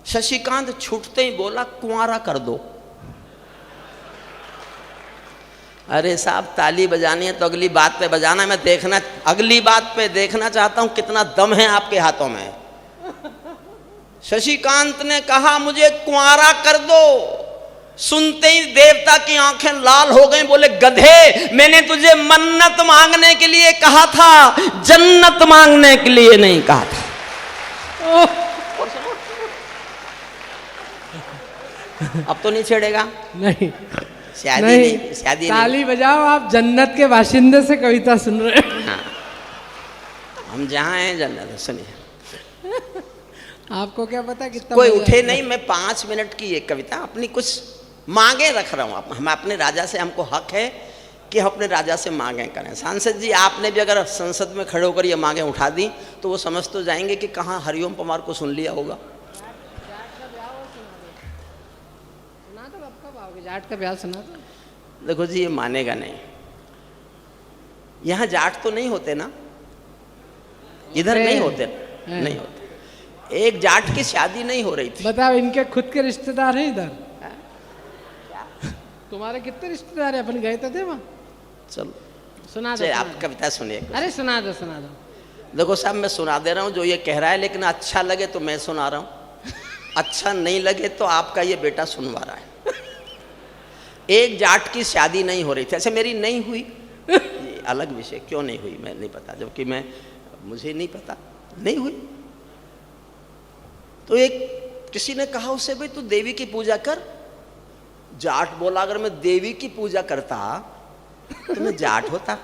शशिकांत छूटते ही बोला कुंवारा कर दो। अरे साहब ताली बजानी है तो अगली बात पे बजाना, मैं देखना, अगली बात पे देखना चाहता हूं कितना दम है आपके हाथों में। शशिकांत ने कहा मुझे कुंवारा कर दो। सुनते ही देवता की आंखें लाल हो गई, बोले गधे, मैंने तुझे मन्नत मांगने के लिए कहा था, जन्नत मांगने के लिए नहीं कहा था। अब तो नहीं छेड़ेगा? नहीं शादी नहीं, शादी ताली बजाओ। आप जन्नत के बाशिंदे से कविता सुन रहे हैं। हाँ। हम जहाँ हैं जन्नत है। सुनिए, आपको क्या पता कितना कोई उठे नहीं। मैं 5 मिनट की ये कविता अपनी कुछ मांगे रख रहा हूँ। हम अपने राजा से, हमको हक है कि हम अपने राजा से मांगे करें। सांसद जी आपने भी अगर संसद में खड़े होकर ये मांगे उठा दी तो वो समझ तो जाएंगे कि कहाँ हरिओम पमार को सुन लिया होगा। जाट का ब्याह सुना दो। देखो जी ये मानेगा नहीं, यहाँ जाट तो नहीं होते ना, इधर नहीं होते, नहीं होते। एक जाट की शादी नहीं हो रही थी। बताओ, इनके खुद के रिश्तेदार हैं इधर? तुम्हारे कितने रिश्तेदार हैं? अपन गए तो थे वहाँ। चलो सुना दो, चलिए सुना आप दो। कविता सुनिए। अरे सुना दो, सुना दो। देखो साहब, मैं सुना दे रहा हूँ जो ये कह रहा है, लेकिन अच्छा लगे तो मैं सुना रहा हूँ, अच्छा नहीं लगे तो आपका ये बेटा सुनवा रहा है। एक जाट की शादी नहीं हो रही थी, अच्छा मेरी नहीं हुई, ये अलग विषय, क्यों नहीं हुई मैं नहीं पता, जबकि मुझे नहीं पता, नहीं हुई। तो एक किसी ने कहा उसे, भाई तू देवी की पूजा कर। जाट बोला, अगर मैं देवी की पूजा करता तो मैं जाट होता,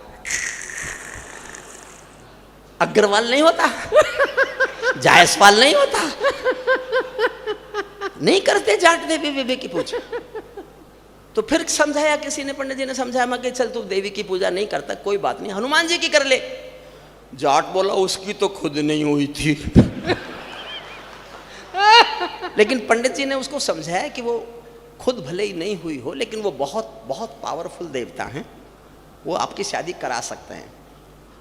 अग्रवाल नहीं होता, जायसवाल नहीं होता। नहीं करते जाट देवी बेबी की पूजा। तो फिर समझाया किसी ने, पंडित जी ने समझाया, मैं कि चल तू देवी की पूजा नहीं करता, कोई बात नहीं, हनुमान जी की कर ले। जाट बोला, उसकी तो खुद नहीं हुई थी। लेकिन पंडित जी ने उसको समझाया कि वो खुद भले ही नहीं हुई हो, लेकिन वो बहुत बहुत पावरफुल देवता हैं, वो आपकी शादी करा सकते हैं।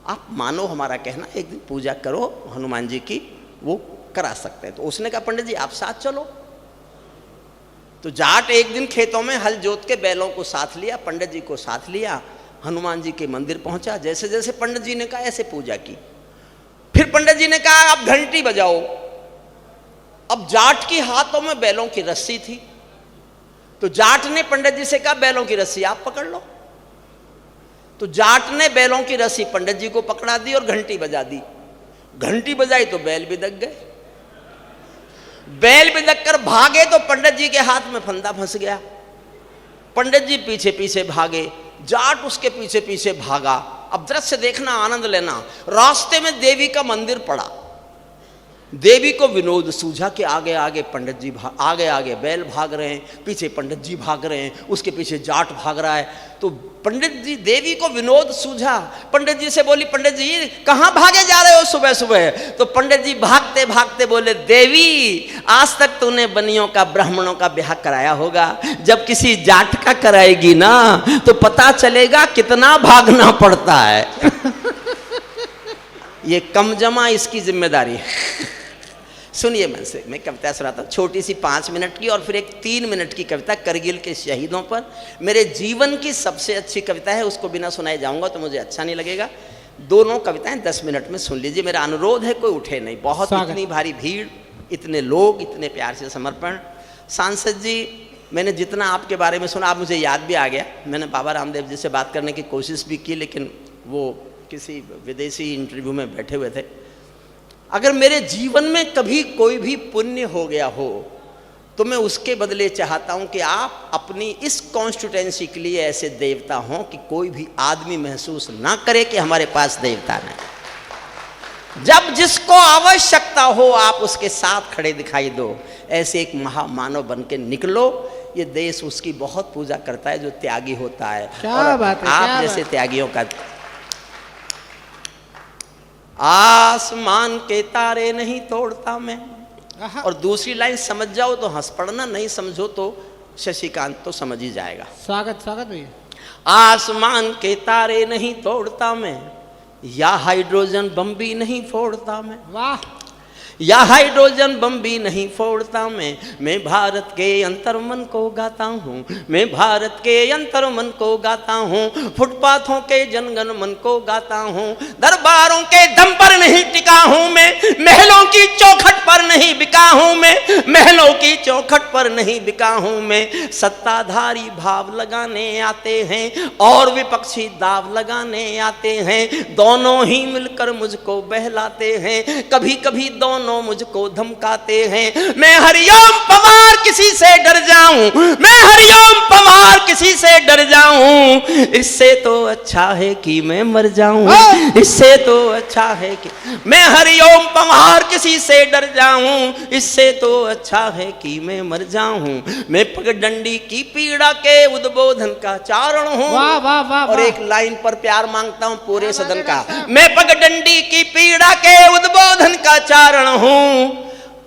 आप मानो हमारा कहना, एक दिन पूजा करो हनुमान जी की, वो करा सकते हैं। तो उसने कहा, पंडित जी आप साथ चलो। तो जाट एक दिन खेतों में हल जोत के बैलों को साथ लिया, पंडित जी को साथ लिया, हनुमान जी के मंदिर पहुंचा। जैसे जैसे पंडित जी ने कहा ऐसे पूजा की। फिर पंडित जी ने कहा, आप घंटी बजाओ। अब जाट की हाथों में बैलों की रस्सी थी, तो जाट ने पंडित जी से कहा, बैलों की रस्सी आप पकड़ लो। तो जाट ने बैलों की रस्सी पंडित जी को पकड़ा दी और घंटी बजा दी। घंटी बजाई तो बैल बिदक गए। बैल बिदक कर भागे तो पंडित जी के हाथ में फंदा फंस गया। पंडित जी पीछे पीछे भागे, जाट उसके पीछे पीछे भागा। अब दृश्य देखना, आनंद लेना। रास्ते में देवी का मंदिर पड़ा। देवी को विनोद सूझा कि आगे आगे पंडित जी आगे आगे बैल भाग रहे हैं, पीछे पंडित जी भाग रहे हैं, उसके पीछे जाट भाग रहा है। तो पंडित जी, देवी को विनोद सूझा, पंडित जी से बोली, पंडित जी कहाँ भागे जा रहे हो सुबह सुबह? तो पंडित जी भागते भागते बोले, देवी आज तक तूने बनियों का ब्राह्मणों का ब्याह कराया होगा, जब किसी जाट का कराएगी ना तो पता चलेगा कितना भागना पड़ता है। ये कम जमा इसकी जिम्मेदारी है। सुनिए, मैं कविता सुनाता हूँ, छोटी सी 5 मिनट की, और फिर एक 3 मिनट की कविता करगिल के शहीदों पर। मेरे जीवन की सबसे अच्छी कविता है, उसको बिना सुनाए जाऊंगा तो मुझे अच्छा नहीं लगेगा। दोनों कविताएं 10 मिनट में सुन लीजिए। मेरा अनुरोध है, कोई उठे नहीं। बहुत इतनी भारी भीड़, इतने लोग, इतने प्यार से समर्पण। सांसद जी, मैंने जितना आपके बारे में सुना, आप मुझे याद भी आ गया। मैंने बाबा रामदेव जी से बात करने की कोशिश भी की, लेकिन वो किसी विदेशी इंटरव्यू में बैठे हुए थे। अगर मेरे जीवन में कभी कोई भी पुण्य हो गया हो तो मैं उसके बदले चाहता हूं कि आप अपनी इस कॉन्स्टिट्यूएंसी के लिए ऐसे देवता हों कि कोई भी आदमी महसूस ना करे कि हमारे पास देवता नहीं। जब जिसको आवश्यकता हो आप उसके साथ खड़े दिखाई दो। ऐसे एक महामानव बन के निकलो। ये देश उसकी बहुत पूजा करता है जो त्यागी होता है। क्या बात है, आप जैसे त्यागियों का। आसमान के तारे नहीं तोड़ता मैं, और दूसरी लाइन समझ जाओ तो हंस पड़ना, नहीं समझो तो शशिकांत तो समझ ही जाएगा। स्वागत स्वागत भैया। आसमान के तारे नहीं तोड़ता मैं, या हाइड्रोजन बम भी नहीं फोड़ता मैं। वाह। या हाइड्रोजन बम भी नहीं फोड़ता मैं भारत के अंतर मन को गाता हूँ, मैं भारत के अंतर मन को गाता हूँ, फुटपाथों के जनगण मन को गाता हूँ, दरबारों के दम पर नहीं टिका हूँ मैं, महलों की चौखट पर नहीं बिका हूँ मैं, महलों की चौखट पर नहीं बिका हूँ मैं। सत्ताधारी भाव लगाने आते हैं और विपक्षी दाव लगाने आते हैं, दोनों ही मिलकर मुझको बहलाते हैं, कभी कभी दोनों मुझको धमकाते हैं। मैं हरिओम पवार किसी से डर जाऊं, मैं हरिओम पवार किसी से डर जाऊं, इससे तो अच्छा है कि मैं मर जाऊं, इससे तो अच्छा है कि मैं हरिओम पवार किसी से डर जाऊं, इससे तो अच्छा है कि मैं मर जाऊं। मैं पगडंडी की पीड़ा के उद्बोधन का चारण हूं। वाह वाह वाह। और एक लाइन पर प्यार मांगता हूं पूरे सदन का। मैं पगडंडी की पीड़ा के उद्बोधन का चारण हूं,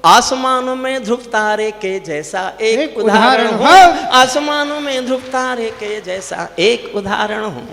आसमानों में ध्रुव तारे के जैसा एक उदाहरण हूं, आसमानों में ध्रुव तारे के जैसा एक उदाहरण हूं।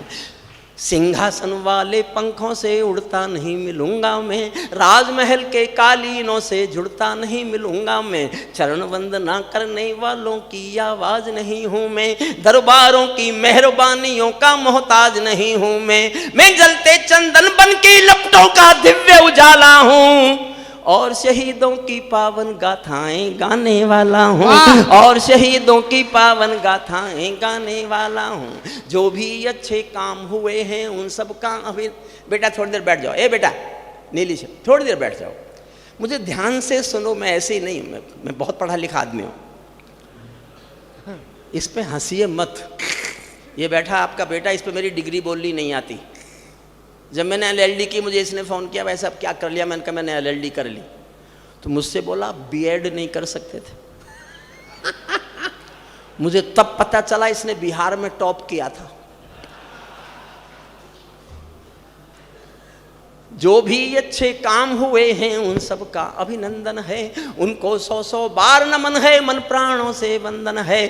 सिंहासन वाले पंखों से उड़ता नहीं मिलूंगा मैं, राजमहल के कालीनों से जुड़ता नहीं मिलूंगा मैं, चरण वंदना करने वालों की आवाज नहीं हूं मैं, दरबारों की मेहरबानियों का मोहताज नहीं हूं मैं जलते चंदन बन के लपटों का दिव्य उजाला हूं, और शहीदों की पावन गाथाएं गाने वाला हूँ, और शहीदों की पावन गाथाएं गाने वाला हूँ। जो भी अच्छे काम हुए हैं उन सब का अभी। बेटा थोड़ी देर बैठ जाओ, ए बेटा नीली से थोड़ी देर बैठ जाओ, मुझे ध्यान से सुनो, मैं ऐसे ही नहीं, मैं बहुत पढ़ा लिखा आदमी हूँ, इस पे हंसिए मत। ये बैठा आपका बेटा, इस पे मेरी डिग्री बोलनी नहीं आती। जब मैंने LLD की, मुझे इसने फ़ोन किया, वैसे अब क्या कर लिया, मैंने कहा मैंने LLD कर ली, तो मुझसे बोला B.Ed नहीं कर सकते थे। मुझे तब पता चला इसने बिहार में टॉप किया था। जो भी अच्छे काम हुए हैं उन सब का अभिनंदन है, उनको 100 बार नमन है, मन प्राणों से वंदन है।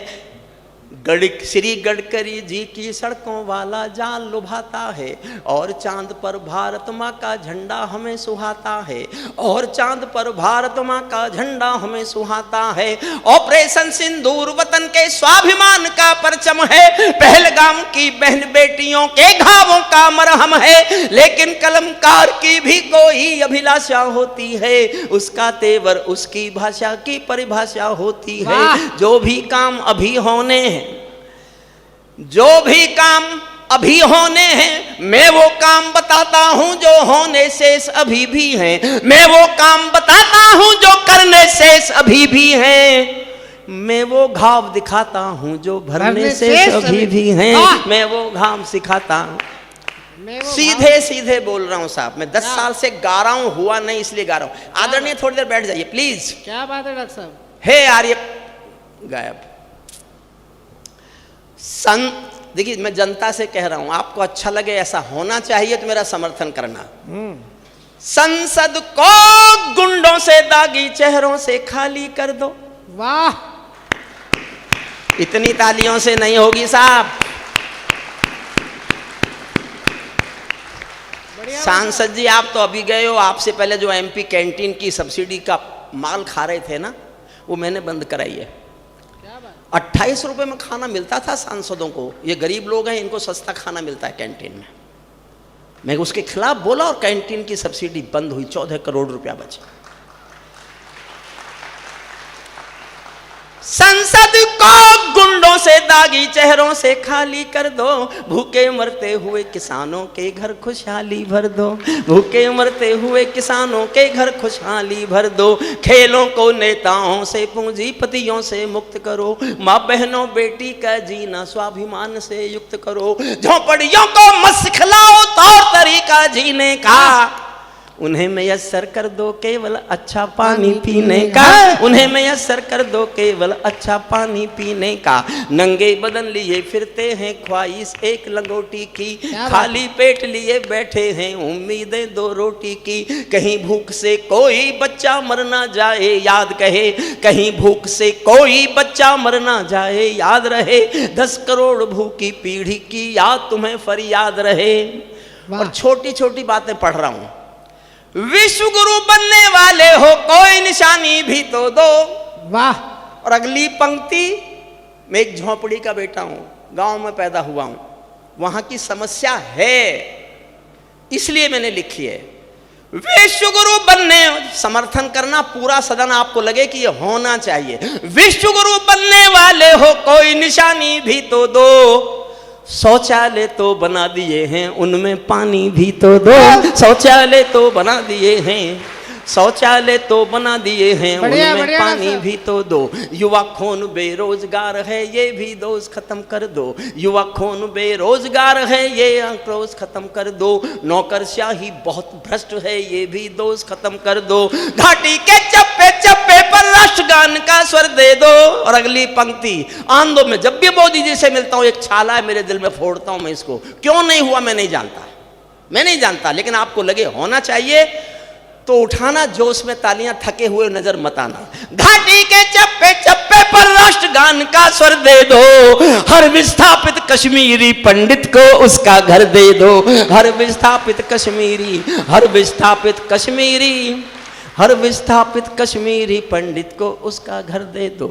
श्री गडकरी जी की सड़कों वाला जाल लुभाता है, और चांद पर भारत माँ का झंडा हमें सुहाता है, और चांद पर भारत माँ का झंडा हमें सुहाता है। ऑपरेशन सिंदूर वतन के स्वाभिमान का परचम है, पहलगाम की बहन बेटियों के घावों का मरहम है। लेकिन कलमकार की भी कोई अभिलाषा होती है, उसका तेवर उसकी भाषा की परिभाषा होती है। जो भी काम अभी होने हैं, जो भी काम अभी होने हैं, मैं वो काम बताता हूं जो होने शेष अभी भी हैं, मैं वो काम बताता हूं जो करने शेष अभी भी हैं, मैं वो घाव दिखाता हूं जो भरने शेष अभी भी हैं, मैं वो घाम सिखाता हूं। सीधे सीधे बोल रहा हूं साहब, मैं 10 साल से गा रहा हूं, हुआ नहीं इसलिए गा रहा हूं। आदरणीय थोड़ी देर बैठ जाइए प्लीज। क्या बात है डॉक्टर साहब? हे आर्य गायब देखिए, मैं जनता से कह रहा हूं, आपको अच्छा लगे, ऐसा होना चाहिए तो मेरा समर्थन करना। संसद को गुंडों से दागी चेहरों से खाली कर दो। वाह, इतनी तालियों से नहीं होगी साहब। सांसद जी आप तो अभी गए हो, आपसे पहले जो MP कैंटीन की सब्सिडी का माल खा रहे थे ना, वो मैंने बंद कराई है। 28 रुपए में खाना मिलता था सांसदों को, ये गरीब लोग हैं, इनको सस्ता खाना मिलता है कैंटीन में। मैं उसके खिलाफ बोला और कैंटीन की सब्सिडी बंद हुई, 14 करोड़ रुपया बचे। संसद को गुंडों से दागी चेहरों से खाली कर दो, भूखे मरते हुए किसानों के घर खुशहाली भर दो, भूखे मरते हुए किसानों के घर खुशहाली भर दो। खेलों को नेताओं से पूंजीपतियों से मुक्त करो, माँ बहनों बेटी का जीना स्वाभिमान से युक्त करो। झोंपड़ियों को मत सिखलाओ तौर तरीका जीने का, उन्हें मयस्सर कर दो केवल अच्छा पानी पीने का, उन्हें मयस्सर कर दो केवल अच्छा पानी पीने का। नंगे बदन लिए फिरते हैं ख्वाहिश एक लंगोटी की, खाली पेट लिए बैठे हैं उम्मीदें 2 रोटी की। कहीं भूख से कोई बच्चा मर ना जाए याद कहे, कहीं भूख से कोई बच्चा मर ना जाए याद रहे। 10 करोड़ भूखी पीढ़ी की याद तुम्हें फरियाद रहे। और छोटी छोटी बातें पढ़ रहा हूं। विश्व गुरु बनने वाले हो कोई निशानी भी तो दो। वाह। और अगली पंक्ति, मैं एक झोंपड़ी का बेटा हूं, गांव में पैदा हुआ हूं, वहां की समस्या है इसलिए मैंने लिखी है। विश्व गुरु बनने, समर्थन करना पूरा सदन आपको लगे कि ये होना चाहिए। विश्व गुरु बनने वाले हो कोई निशानी भी तो दो, शौचालय तो बना दिए हैं उनमें पानी भी तो दो, शौचालय तो बना दिए हैं, शौचालय तो बना दिए हैं उनमें पानी भी तो दो। युवा खून बेरोजगार है ये भी दोष खत्म कर दो, युवा खून बेरोजगार है ये आक्रोश खत्म कर दो। नौकरशाही बहुत भ्रष्ट है ये भी दोष खत्म कर दो। घाटी के चप्पे चप्पे पर राष्ट्रगान का स्वर दे दो। और अगली पंक्ति, आंदोलन में जब भी मोदी जी से मिलता हूं एक छाला है मेरे दिल में, फोड़ता हूं मैं इसको। क्यों नहीं हुआ मैं नहीं जानता, मैं नहीं जानता, लेकिन आपको लगे होना चाहिए तो उठाना जोश में तालियां, थके हुए नजर मत आना। घाटी के चप्पे चप्पे पर राष्ट्रगान का स्वर दे दो, हर विस्थापित कश्मीरी पंडित को उसका घर दे दो, हर विस्थापित कश्मीरी पंडित को उसका घर दे दो।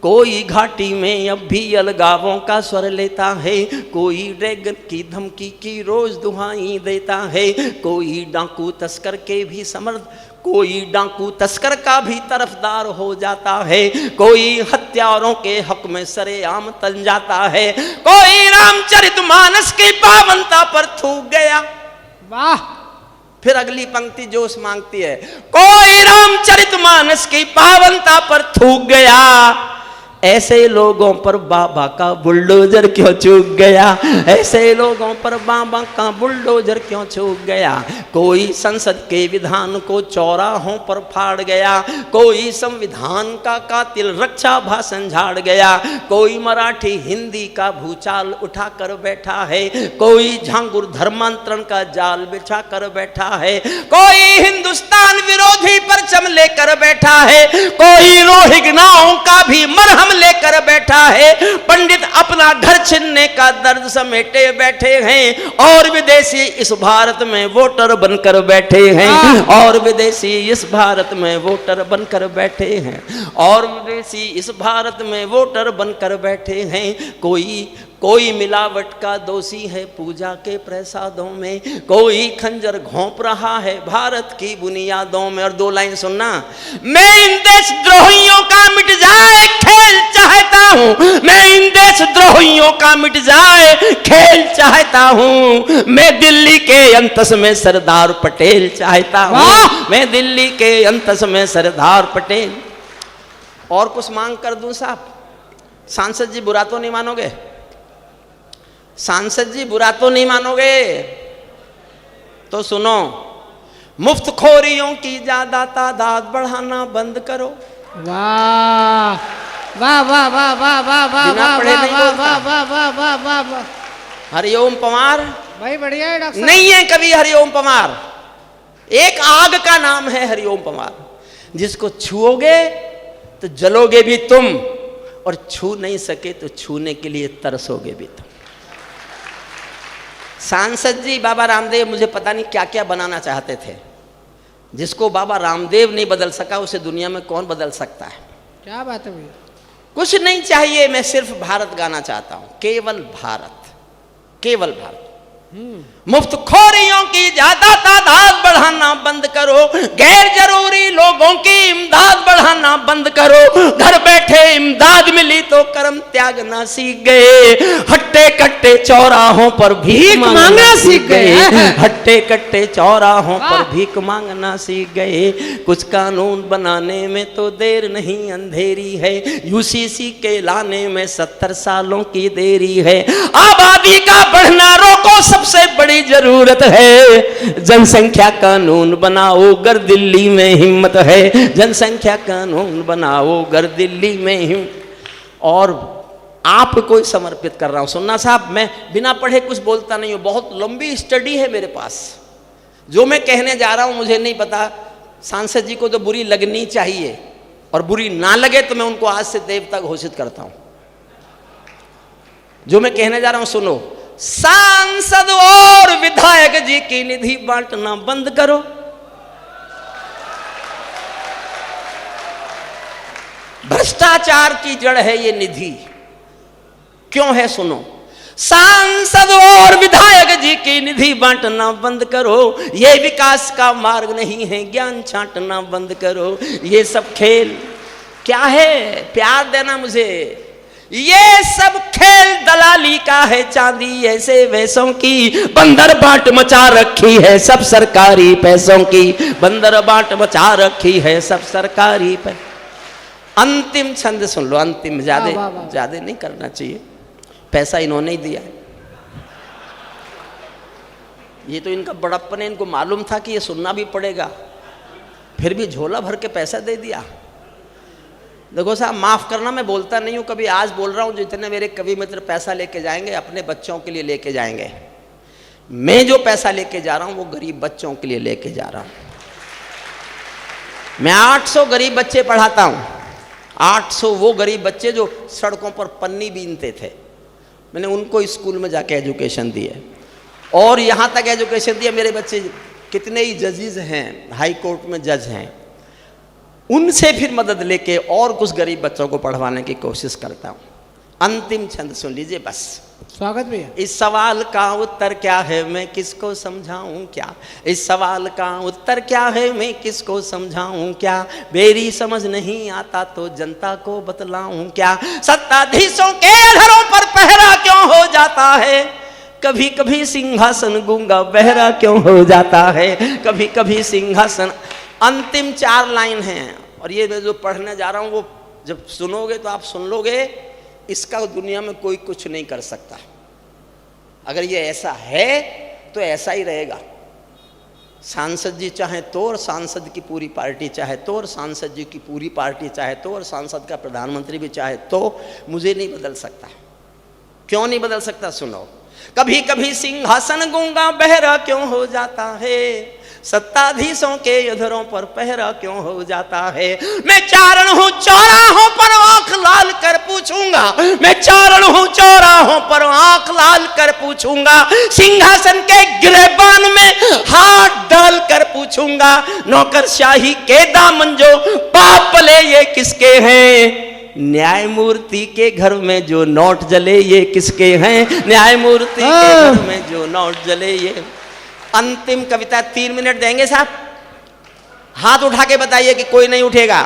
कोई घाटी में अब भी अलगावों का स्वर लेता है, कोई ड्रैगन की धमकी की रोज दुहाई देता है, कोई डाकू तस्कर का भी तरफदार हो जाता है, कोई हत्यारों के हक में सरेआम तन जाता है, कोई रामचरितमानस की पावनता पर थूक गया। वाह। फिर अगली पंक्ति जोश मांगती है, कोई रामचरितमानस की पावनता पर थूक गया, ऐसे लोगों पर बाबा का बुलडोजर क्यों चूक गया, ऐसे लोगों पर बाबा का बुलडोजर क्यों चूक गया। कोई संसद के विधान को चौराहों पर फाड़ गया, कोई संविधान का कातिल रक्षा भाषण झाड़ गया, कोई मराठी हिंदी का भूचाल उठा कर बैठा है, कोई झांगुर धर्मांतरण का जाल बिछा कर बैठा है, कोई हिंदुस्तान विरोधी परचम लेकर बैठा है, कोई रोहिंग्याओं का भी मरहम लेकर बैठा है, पंडित अपना घर छीनने का दर्द समेटे बैठे हैं, और विदेशी इस भारत में वोटर बनकर बैठे हैं, और विदेशी इस भारत में वोटर बनकर बैठे हैं, और विदेशी इस भारत में वोटर बनकर बैठे हैं। कोई मिलावट का दोषी है पूजा के प्रसादों में, कोई खंजर घोंप रहा है भारत की बुनियादों में। और दो लाइन सुनना, मैं इन देशद्रोहियों का मिट जाए खेल चाहता हूं, मैं इन देशद्रोहियों का मिट जाए खेल चाहता हूं, मैं दिल्ली के अंतस में सरदार पटेल चाहता हूं, मैं दिल्ली के अंतस में सरदार पटेल। और कुछ मांग कर दूं साहब? सांसद जी बुरा तो नहीं मानोगे? सांसद जी बुरा तो नहीं मानोगे? तो सुनो, मुफ्तखोरियों की ज्यादा तादाद बढ़ाना बंद करो। वाह वाह वाह वाह वाह वाह वाह वाह वाह वाह वाह वाह। हरिओम पंवार भाई बढ़िया है डॉक्टर। नहीं है कभी हरिओम पंवार, एक आग का नाम है हरिओम पंवार, जिसको छुओगे तो जलोगे भी तुम, और छू नहीं सके तो छूने के लिए तरसोगे भी तुम। सांसद जी बाबा रामदेव मुझे पता नहीं क्या क्या बनाना चाहते थे, जिसको बाबा रामदेव नहीं बदल सका उसे दुनिया में कौन बदल सकता है? क्या बात है भैया। कुछ नहीं चाहिए, मैं सिर्फ भारत गाना चाहता हूं, केवल भारत, केवल भारत। मुफ्तखोरियों की ज्यादा तादाद बढ़ाना बंद करो, गैर जरूरी लोगों की इमदाद बढ़ाना बंद करो, घर बैठे इमदाद मिली तो कर्म त्यागना सीख गए, हट्टे कट्टे चौराहों पर भीख मांगना सीख गए, हट्टे कट्टे चौराहों पर भीख मांगना सीख गए। कुछ कानून बनाने में तो देर नहीं अंधेरी है, यूसीसी के लाने में 70 सालों की देरी है। आबादी का बढ़ना रोको, सबसे बड़ी जरूरत है जनसंख्या कानून बनाओ, अगर दिल्ली में हिम्मत है, जनसंख्या कानून बनाओ अगर दिल्ली में हिम्मत। और आपको समर्पित कर रहा हूं, सुनना साहब, मैं बिना पढ़े कुछ बोलता नहीं हूं, बहुत लंबी स्टडी है मेरे पास। जो मैं कहने जा रहा हूं मुझे नहीं पता, सांसद जी को तो बुरी लगनी चाहिए, और बुरी ना लगे तो मैं उनको आज से देवता घोषित करता हूं। जो मैं कहने जा रहा हूं सुनो, सांसद और विधायक जी की निधि बांटना बंद करो। भ्रष्टाचार की जड़ है ये निधि। क्यों है सुनो, सांसद और विधायक जी की निधि बांटना बंद करो, ये विकास का मार्ग नहीं है, ज्ञान छांटना बंद करो। ये सब खेल क्या है? प्यार देना मुझे। ये सब खेल दलाली का है, चांदी ऐसे वैसों की, बंदर बाट मचा रखी है सब सरकारी पैसों की, बंदर बाट मचा रखी है सब सरकारी पैसों। अंतिम छंद सुन लो, अंतिम, ज्यादा नहीं करना चाहिए, पैसा इन्होंने ही दिया है। ये तो इनका बड़प्पन है, इनको मालूम था कि ये सुनना भी पड़ेगा, फिर भी झोला भर के पैसा दे दिया। देखो साहब, माफ करना, मैं बोलता नहीं हूं कभी, आज बोल रहा हूं, जितने मेरे कवि मित्र पैसा लेके जाएंगे अपने बच्चों के लिए लेके जाएंगे। मैं जो पैसा लेके जा रहा हूं वो गरीब बच्चों के लिए लेके जा रहा हूं। मैं 800 गरीब बच्चे पढ़ाता हूं, 800 वो गरीब बच्चे जो सड़कों पर पन्नी बीनते थे, मैंने उनको स्कूल में जाके एजुकेशन दी है। और यहाँ तक एजुकेशन दिया, मेरे बच्चे कितने ही जजेस हैं, हाई कोर्ट में जज हैं, उनसे फिर मदद लेके और कुछ गरीब बच्चों को पढ़वाने की कोशिश करता हूँ। अंतिम छंद सुन लीजिए बस। स्वागत भैया। इस सवाल का उत्तर क्या है मैं किसको समझाऊं क्या, इस सवाल का उत्तर क्या है मैं किसको समझाऊं क्या, मेरी समझ नहीं आता तो जनता को बतलाऊं क्या, सत्ताधीशों के अधरों पर पहरा क्यों हो जाता है, कभी कभी सिंहासन गूंगा बहरा क्यों हो जाता है, कभी कभी सिंहासन। अंतिम 4 लाइन हैं, और ये मैं जो पढ़ने जा रहा हूं वो जब सुनोगे तो आप सुन लोगे, इसका दुनिया में कोई कुछ नहीं कर सकता। अगर ये ऐसा है तो ऐसा ही रहेगा। सांसद जी चाहे तो, और सांसद की पूरी पार्टी चाहे तो, और सांसद जी की पूरी पार्टी चाहे तो, और सांसद का प्रधानमंत्री भी चाहे तो, मुझे नहीं बदल सकता। क्यों नहीं बदल सकता सुनो। कभी कभी सिंहासन गूंगा बहरा क्यों हो जाता है, सत्ताधीशों के अधरों पर पहरा क्यों हो जाता है, मैं चारण हूं चौराहों पर आंख लाल कर पूछूंगा, मैं चारण हूं चौराहों पर आंख लाल कर पूछूंगा, सिंहासन के गिरेबान में हाथ डाल कर पूछूंगा, नौकरशाही के दामन जो पाप ले ये किसके हैं, न्यायमूर्ति के घर में जो नोट जले ये किसके हैं, न्यायमूर्ति के घर में जो नोट जले ये। अंतिम कविता 3 मिनट देंगे साहब, हाथ उठा के बताइए कि कोई नहीं उठेगा।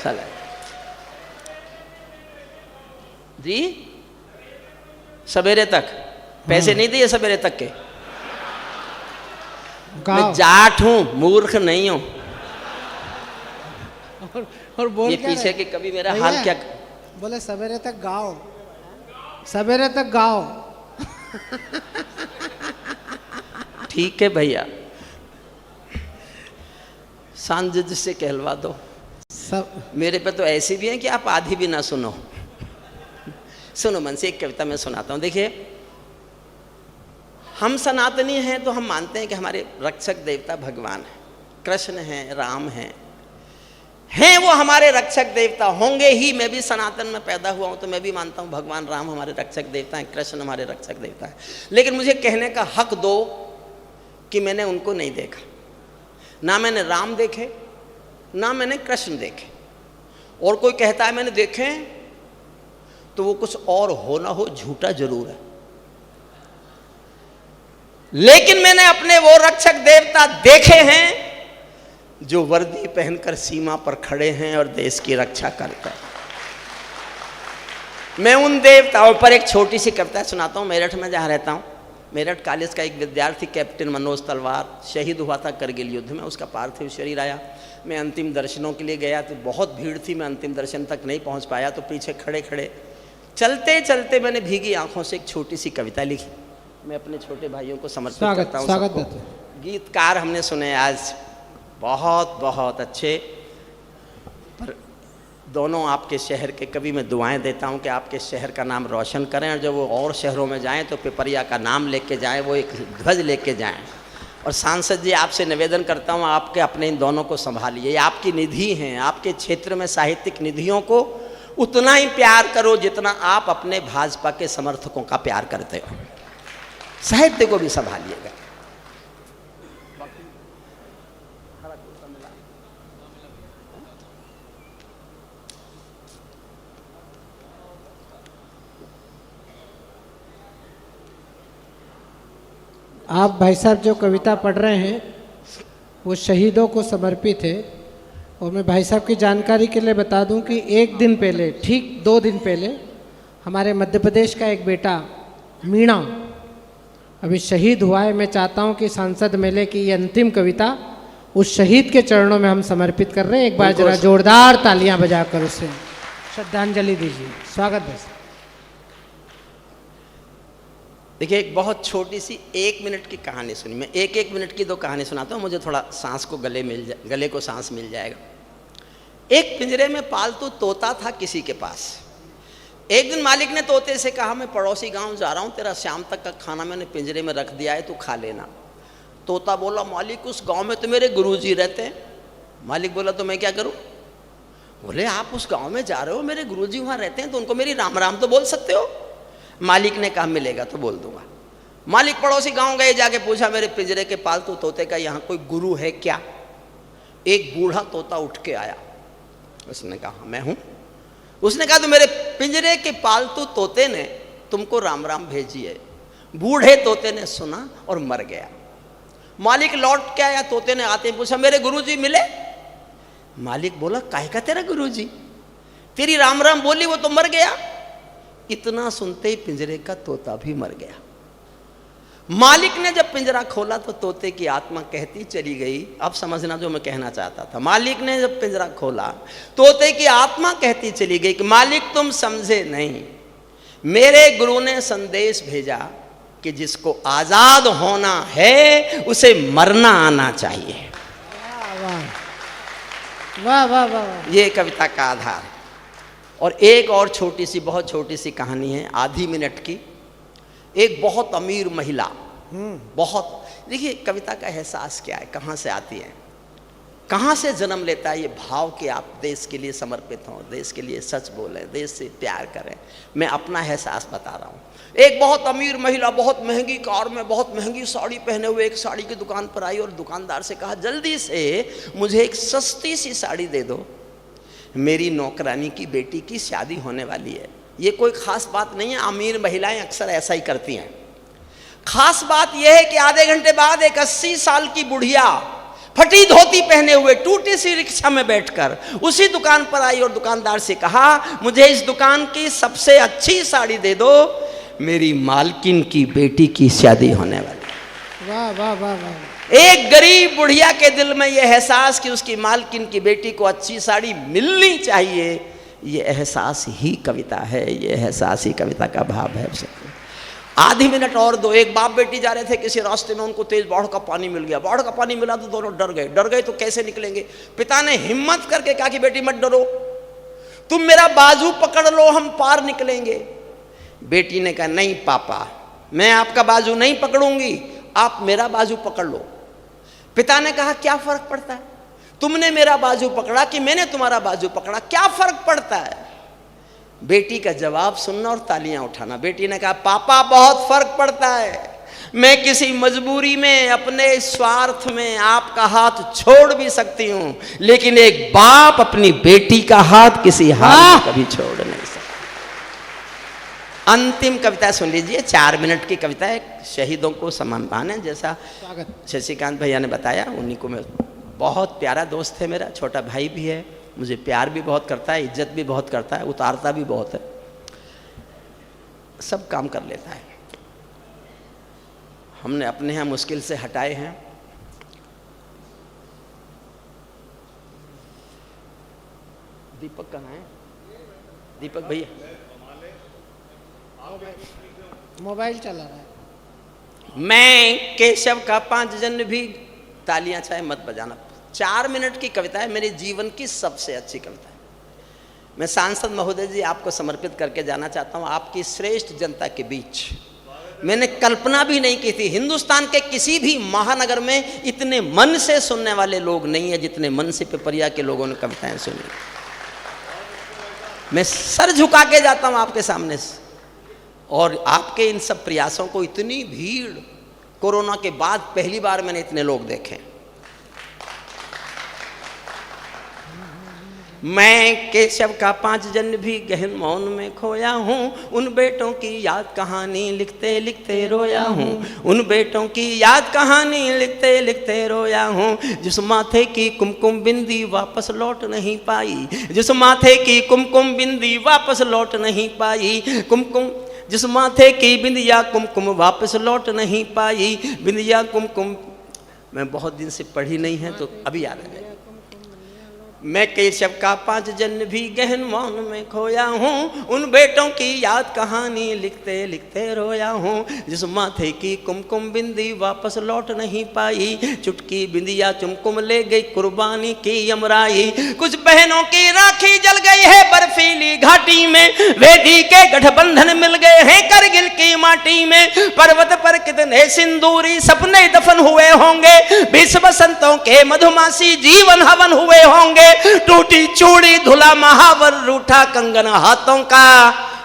चले जी, सवेरे तक पैसे नहीं दिए, सवेरे तक के। मैं जाट हूं, मूर्ख नहीं हूं। और बोल ये पीछे के कभी मेरा हाल क्या बोले, सवेरे तक गाओ, सवेरे तक गाओ। ठीक है भैया, सांझ से कहलवा दो सब। मेरे पे तो ऐसी भी है कि आप आधी भी ना सुनो। सुनो मन से एक कविता मैं सुनाता हूं। देखिए, हम सनातनी हैं तो हम मानते हैं कि हमारे रक्षक देवता भगवान है, कृष्ण हैं, राम हैं वो हमारे रक्षक देवता होंगे ही। मैं भी सनातन में पैदा हुआ हूं तो मैं भी मानता हूं भगवान राम हमारे रक्षक देवता हैं, कृष्ण हमारे रक्षक देवता है। लेकिन मुझे कहने का हक दो कि मैंने उनको नहीं देखा, ना मैंने राम देखे ना मैंने कृष्ण देखे। और कोई कहता है मैंने देखे, तो वो कुछ और हो ना हो झूठा जरूर है। लेकिन मैंने अपने वो रक्षक देवता देखे हैं जो वर्दी पहनकर सीमा पर खड़े हैं और देश की रक्षा करते हैं। मैं उन देवताओं पर एक छोटी सी कविता सुनाता हूं। मेरठ में जहां रहता हूं, मेरठ कॉलेज का एक विद्यार्थी कैप्टन मनोज तलवार शहीद हुआ था करगिल युद्ध में, उसका पार्थिव शरीर आया। मैं अंतिम दर्शनों के लिए गया तो बहुत भीड़ थी, मैं अंतिम दर्शन तक नहीं पहुंच पाया। तो पीछे खड़े खड़े चलते चलते मैंने भीगी आंखों से एक छोटी सी कविता लिखी। मैं अपने छोटे भाइयों को समर्पित करता हूँ। स्वागत। गीतकार हमने सुने आज बहुत बहुत अच्छे, पर दोनों आपके शहर के कवि मैं दुआएं देता हूं कि आपके शहर का नाम रोशन करें, और जब वो और शहरों में जाएं तो पिपरिया का नाम लेके जाएं, वो एक ध्वज लेके जाएं। और सांसद जी आपसे निवेदन करता हूं, आपके अपने इन दोनों को संभालिए, ये आपकी निधि हैं। आपके क्षेत्र में साहित्यिक निधियों को उतना ही प्यार करो जितना आप अपने भाजपा के समर्थकों का प्यार करते हो। साहित्य को भी संभालिएगा। आप भाई साहब जो कविता पढ़ रहे हैं वो शहीदों को समर्पित है। और मैं भाई साहब की जानकारी के लिए बता दूं कि एक दिन पहले, ठीक 2 दिन पहले, हमारे मध्य प्रदेश का एक बेटा मीणा अभी शहीद हुआ है। मैं चाहता हूं कि सांसद मेले की ये अंतिम कविता उस शहीद के चरणों में हम समर्पित कर रहे हैं। एक बार जरा जोरदार तालियां बजाकर उसे श्रद्धांजलि दीजिए। स्वागत है। देखिए, एक बहुत छोटी सी 1 मिनट की कहानी सुनी। मैं 1 मिनट की 2 कहानी सुनाता हूँ, मुझे थोड़ा सांस को गले को सांस मिल जाएगा। एक पिंजरे में पालतू तोता था किसी के पास। एक दिन मालिक ने तोते से कहा, मैं पड़ोसी गांव जा रहा हूँ, तेरा शाम तक का खाना मैंने पिंजरे में रख दिया है, तू खा लेना। तोता बोला, मालिक उस गांव में तो मेरे गुरुजी रहते हैं। मालिक बोला, तो मैं क्या करूँ? बोले आप उस गांव में जा रहे हो, मेरे गुरुजी वहां रहते हैं, तो उनको मेरी राम राम तो बोल सकते हो। मालिक ने कहा मिलेगा तो बोल दूंगा। मालिक पड़ोसी गांव गए, जाके पूछा मेरे पिंजरे के पालतू तोते का यहाँ कोई गुरु है क्या। एक बूढ़ा तोता उठ के आया, उसने कहा मैं हूं। उसने कहा तो मेरे पिंजरे के पालतू तोते ने तुमको राम राम भेजी है। बूढ़े तोते ने सुना और मर गया। मालिक लौट के आया, तोते ने आते पूछा मेरे गुरुजी मिले। मालिक बोला काहे का तेरा गुरुजी, तेरी राम राम बोली वो तो मर गया। इतना सुनते ही पिंजरे का तोता भी मर गया। मालिक ने जब पिंजरा खोला तो तोते की आत्मा कहती चली गई। अब समझना जो मैं कहना चाहता था। मालिक ने जब पिंजरा खोला, तोते की आत्मा कहती चली गई कि मालिक तुम समझे नहीं, मेरे गुरु ने संदेश भेजा कि जिसको आजाद होना है उसे मरना आना चाहिए। वाह वाह वाह। ये कविता का आधार। और एक और छोटी सी, बहुत छोटी सी कहानी है, आधी मिनट की। एक बहुत अमीर महिला, बहुत, देखिए कविता का एहसास क्या है, कहाँ से आती है, कहाँ से जन्म लेता है ये भाव कि आप देश के लिए समर्पित हों, देश के लिए सच बोलें, देश से प्यार करें। मैं अपना एहसास बता रहा हूँ। एक बहुत अमीर महिला बहुत महंगी कार में बहुत महंगी साड़ी पहने हुए एक साड़ी की दुकान पर आई और दुकानदार से कहा जल्दी से मुझे एक सस्ती सी साड़ी दे दो, मेरी नौकरानी की बेटी की शादी होने वाली है। ये कोई खास बात नहीं है, अमीर महिलाएं अक्सर ऐसा ही करती हैं। खास बात यह है कि आधे घंटे बाद एक 80 साल की बुढ़िया फटी धोती पहने हुए टूटी सी रिक्शा में बैठकर उसी दुकान पर आई और दुकानदार से कहा मुझे इस दुकान की सबसे अच्छी साड़ी दे दो, मेरी मालकिन की बेटी की शादी होने वाली। वाह वाह वाह वाह। एक गरीब बुढ़िया के दिल में यह एहसास कि उसकी मालकिन की बेटी को अच्छी साड़ी मिलनी चाहिए, ये एहसास ही कविता है, ये एहसास ही कविता का भाव है। आधी मिनट और दो। एक बाप बेटी जा रहे थे किसी रास्ते में, उनको तेज बाढ़ का पानी मिल गया। बाढ़ का पानी मिला तो दोनों डर गए तो कैसे निकलेंगे। पिता ने हिम्मत करके कहा कि बेटी मत डरो, तुम मेरा बाजू पकड़ लो, हम पार निकलेंगे। बेटी ने कहा नहीं पापा, मैं आपका बाजू नहीं पकड़ूंगी, आप मेरा बाजू पकड़ लो। पिता ने कहा क्या फर्क पड़ता है, तुमने मेरा बाजू पकड़ा कि मैंने तुम्हारा बाजू पकड़ा, क्या फर्क पड़ता है। बेटी का जवाब सुनना और तालियां उठाना। बेटी ने कहा पापा बहुत फर्क पड़ता है, मैं किसी मजबूरी में अपने स्वार्थ में आपका हाथ छोड़ भी सकती हूं, लेकिन एक बाप अपनी बेटी का हाथ किसी हाल में कभी छोड़ नहीं सकता। अंतिम कविता सुन लीजिए, 4 मिनट की कविता है। शहीदों को सम्मान है, जैसा शशिकांत भैया ने बताया, उन्हीं को मैं, बहुत प्यारा दोस्त है मेरा, छोटा भाई भी है, मुझे प्यार भी बहुत करता है, इज्जत भी बहुत करता है, उतारता भी बहुत है, सब काम कर लेता है। हमने अपने यहाँ मुश्किल से हटाए हैं। दीपक कहाँ है, दीपक भैया मोबाइल चला रहा है। मैं केशव का 5 जन भी, तालियां चाहे मत बजाना। 4 मिनट की कविता है, मेरे जीवन की सबसे अच्छी कविता है। मैं सांसद महोदय जी आपको समर्पित करके जाना चाहता हूं, आपकी श्रेष्ठ जनता के बीच। मैंने कल्पना भी नहीं की थी, हिंदुस्तान के किसी भी महानगर में इतने मन से सुनने वाले लोग नहीं है जितने मन से पिपरिया के लोगों ने कविताएं सुनी। मैं सर झुका के जाता हूं आपके सामने से, और आपके इन सब प्रयासों को, इतनी भीड़, कोरोना के बाद पहली बार मैंने इतने लोग देखे। मैं केशव का 5 जन भी गहन मौन में खोया हूँ, उन बेटों की याद कहानी लिखते लिखते रोया हूँ, उन बेटों की याद कहानी लिखते लिखते रोया हूँ, जिस माथे की कुमकुम बिंदी वापस लौट नहीं पाई, जिस माथे की कुमकुम बिंदी वापस लौट नहीं पाई, कुमकुम, जिस माथे की बिंदिया कुमकुम वापस लौट नहीं पाई, बिंदिया कुमकुम। मैं बहुत दिन से पढ़ी नहीं है तो अभी याद है। मैं केशव का 5 जन भी गहन मौन में खोया हूँ, उन बेटों की याद कहानी लिखते लिखते रोया हूँ, जिस माथे की कुमकुम बिंदी वापस लौट नहीं पाई, चुटकी बिंदिया चुमकुम ले गई कुर्बानी की यमराई, कुछ बहनों की राखी जल गई है बर्फीली घाटी में, वेदी के गठबंधन मिल गए हैं करगिल की माटी में। पर्वत पर कितने सिंदूरी सपने दफन हुए होंगे, 20 बसंतों के मधुमासी जीवन हवन हुए होंगे। टूटी चूड़ी धुला महावर रूठा कंगन हाथों का,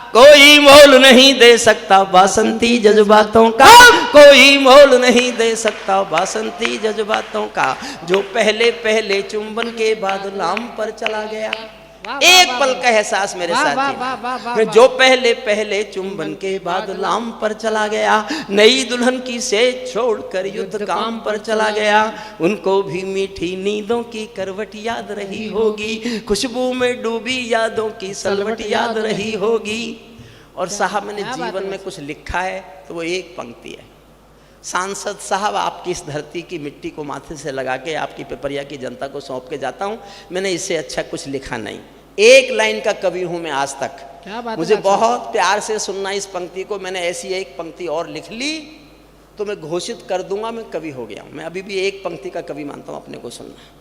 कोई मोल नहीं दे सकता बासंती जज्बातों का, कोई मोल नहीं दे सकता बासंती जज्बातों का। जो पहले पहले चुंबन के बाद लाम पर चला गया, एक पल का एहसास मेरे साथी, जो पहले पहले चुंबन के बाद लाम पर चला गया, नई दुल्हन की सेज छोड़कर युद्ध काम पर चला गया। उनको भी मीठी नींदों की करवट याद रही होगी, खुशबू में डूबी यादों की सलवट याद रही होगी। और साहब मैंने जीवन में कुछ लिखा है तो वो एक पंक्ति है, सांसद साहब आपकी इस धरती की मिट्टी को माथे से लगा के आपकी पिपरिया की जनता को सौंप के जाता हूँ, मैंने इससे अच्छा कुछ लिखा नहीं। एक लाइन का कवि हूँ मैं आज तक, मुझे बहुत प्यार से सुनना इस पंक्ति को। मैंने ऐसी एक पंक्ति और लिख ली तो मैं घोषित कर दूंगा मैं कवि हो गया हूँ। मैं अभी भी एक पंक्ति का कवि मानता हूँ, अपने को सुनना।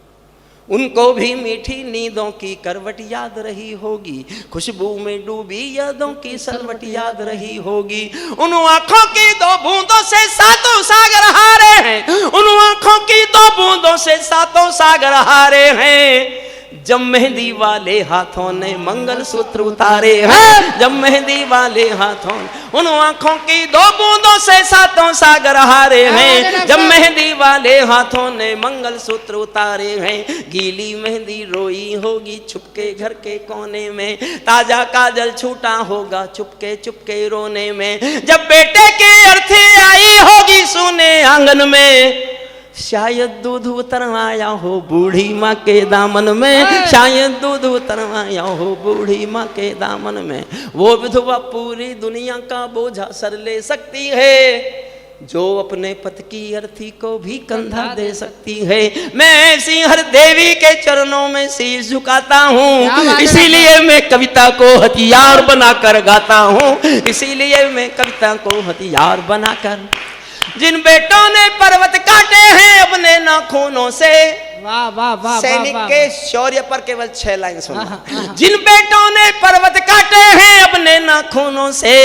उनको भी मीठी नींदों की करवट याद रही होगी, खुशबू में डूबी यादों की सलवट याद रही होगी। उन आंखों की 2 बूंदों से सातों सागर हारे हैं, उन आंखों की 2 बूंदों से सातों सागर हारे हैं। जब मेहंदी वाले हाथों ने मंगल सूत्र उतारे हैं, जब मेहंदी वाले हाथों, उन आंखों की 2 बूंदों से सातों सागर हारे हैं। जब मेहंदी वाले हाथों ने मंगल सूत्र उतारे हैं, गीली मेहंदी रोई होगी छुपके घर के कोने में, ताजा काजल छूटा होगा चुपके चुपके रोने में। जब बेटे की अर्थी आई होगी सोने आंगन में, शायद दूध उतरवाया हो बूढ़ी माँ के दामन में, शायद दूध उतरवाया हो बूढ़ी माँ के दामन में। वो विधवा पूरी दुनिया का बोझा सर ले सकती है, जो अपने पति की अर्थी को भी कंधा दे सकती है। मैं ऐसी हर देवी के चरणों में शीश झुकाता हूँ, इसीलिए मैं कविता को हथियार बनाकर गाता हूँ, इसीलिए मैं कविता को हथियार बनाकर। जिन बेटों ने पर्वत काटे हैं अपने नाखूनों से, वाह वाह वाह, सैनिक के शौर्य पर केवल 6 लाइन सुना। जिन बेटों ने पर्वत काटे हैं अपने नाखूनों से,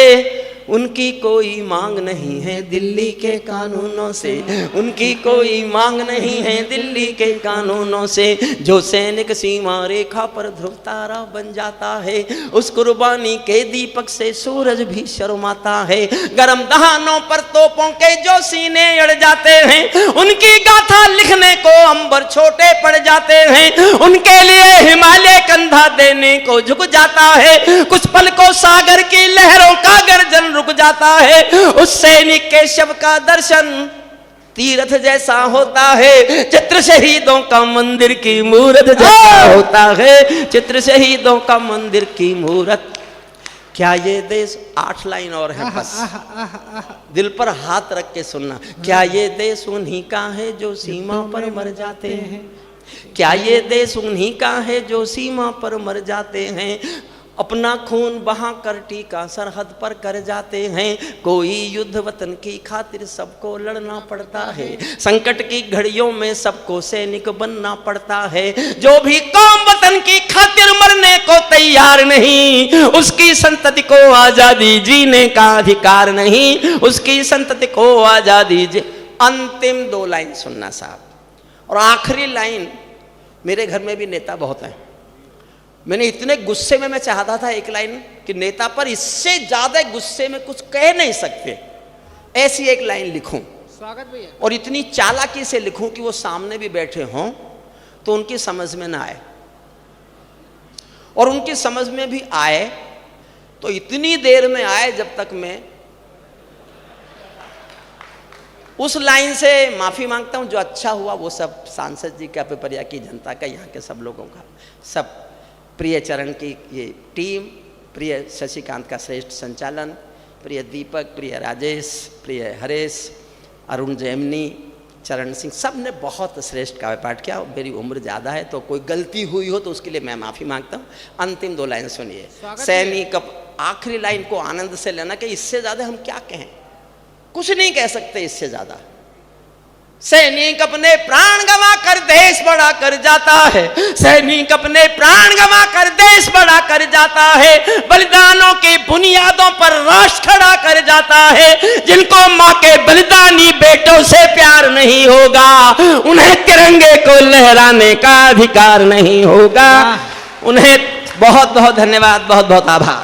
उनकी कोई मांग नहीं है दिल्ली के कानूनों से, उनकी कोई मांग नहीं है दिल्ली के कानूनों से। जो सैनिक सीमा रेखा पर ध्रुव तारा बन जाता है, उस कुर्बानी के दीपक से सूरज भी शर्माता है। गरम दहानों पर तोपों के जो सीने अड़ जाते हैं, उनकी गाथा लिखने को अंबर छोटे पड़ जाते हैं। उनके लिए हिमालय कंधा देने को झुक जाता है, कुछ पल को सागर की लहरों का गर्जन रुक जाता है। उस सैनिक के शव का दर्शन तीर्थ जैसा होता है, चित्र शहीदों का मंदिर की मूरत जैसा होता है, चित्र शहीदों का मंदिर की मूरत। क्या ये देश, 8 लाइन और है बस, दिल पर हाथ रख के सुनना। क्या ये देश उन्हीं का है जो सीमा पर मर जाते हैं, क्या ये देश उन्हीं का है जो सीमा पर मर जाते हैं, अपना खून बहा कर टीका सरहद पर कर जाते हैं। कोई युद्ध वतन की खातिर सबको लड़ना पड़ता है, संकट की घड़ियों में सबको सैनिक बनना पड़ता है। जो भी कौम वतन की खातिर मरने को तैयार नहीं, उसकी संतति को आजादी जीने का अधिकार नहीं, उसकी संतति को आजादी। अंतिम 2 लाइन सुनना साहब, और आखिरी लाइन। मेरे घर में भी नेता बहुत हैं, मैंने इतने गुस्से में मैं चाहता था एक लाइन कि नेता पर इससे ज्यादा गुस्से में कुछ कह नहीं सकते, ऐसी एक लाइन लिखूं। स्वागत भैया। और इतनी चालाकी से लिखूं कि वो सामने भी बैठे हों तो उनकी समझ में ना आए, और उनकी समझ में भी आए तो इतनी देर में आए जब तक मैं उस लाइन से माफी मांगता हूं। जो अच्छा हुआ वो सब सांसद जी का, पिपरिया की जनता का, यहाँ के सब लोगों का, सब प्रिय चरण की ये टीम, प्रिय शशिकांत का श्रेष्ठ संचालन, प्रिय दीपक, प्रिय राजेश, प्रिय हरेश, अरुण जैमिनी, चरण सिंह, सब ने बहुत श्रेष्ठ काव्य पाठ किया। मेरी उम्र ज़्यादा है तो कोई गलती हुई हो तो उसके लिए मैं माफ़ी मांगता हूँ। अंतिम 2 लाइन सुनिए। सैनिक, आखिरी लाइन को आनंद से लेना कि इससे ज़्यादा हम क्या कहें, कुछ नहीं कह सकते इससे ज़्यादा। सैनिक अपने प्राण गंवा कर देश बड़ा कर जाता है, सैनिक अपने प्राण गंवा कर देश बड़ा कर जाता है, बलिदानों की बुनियादों पर राष्ट्र खड़ा कर जाता है। जिनको माँ के बलिदानी बेटों से प्यार नहीं होगा, उन्हें तिरंगे को लहराने का अधिकार नहीं होगा। उन्हें बहुत बहुत धन्यवाद, बहुत बहुत आभार।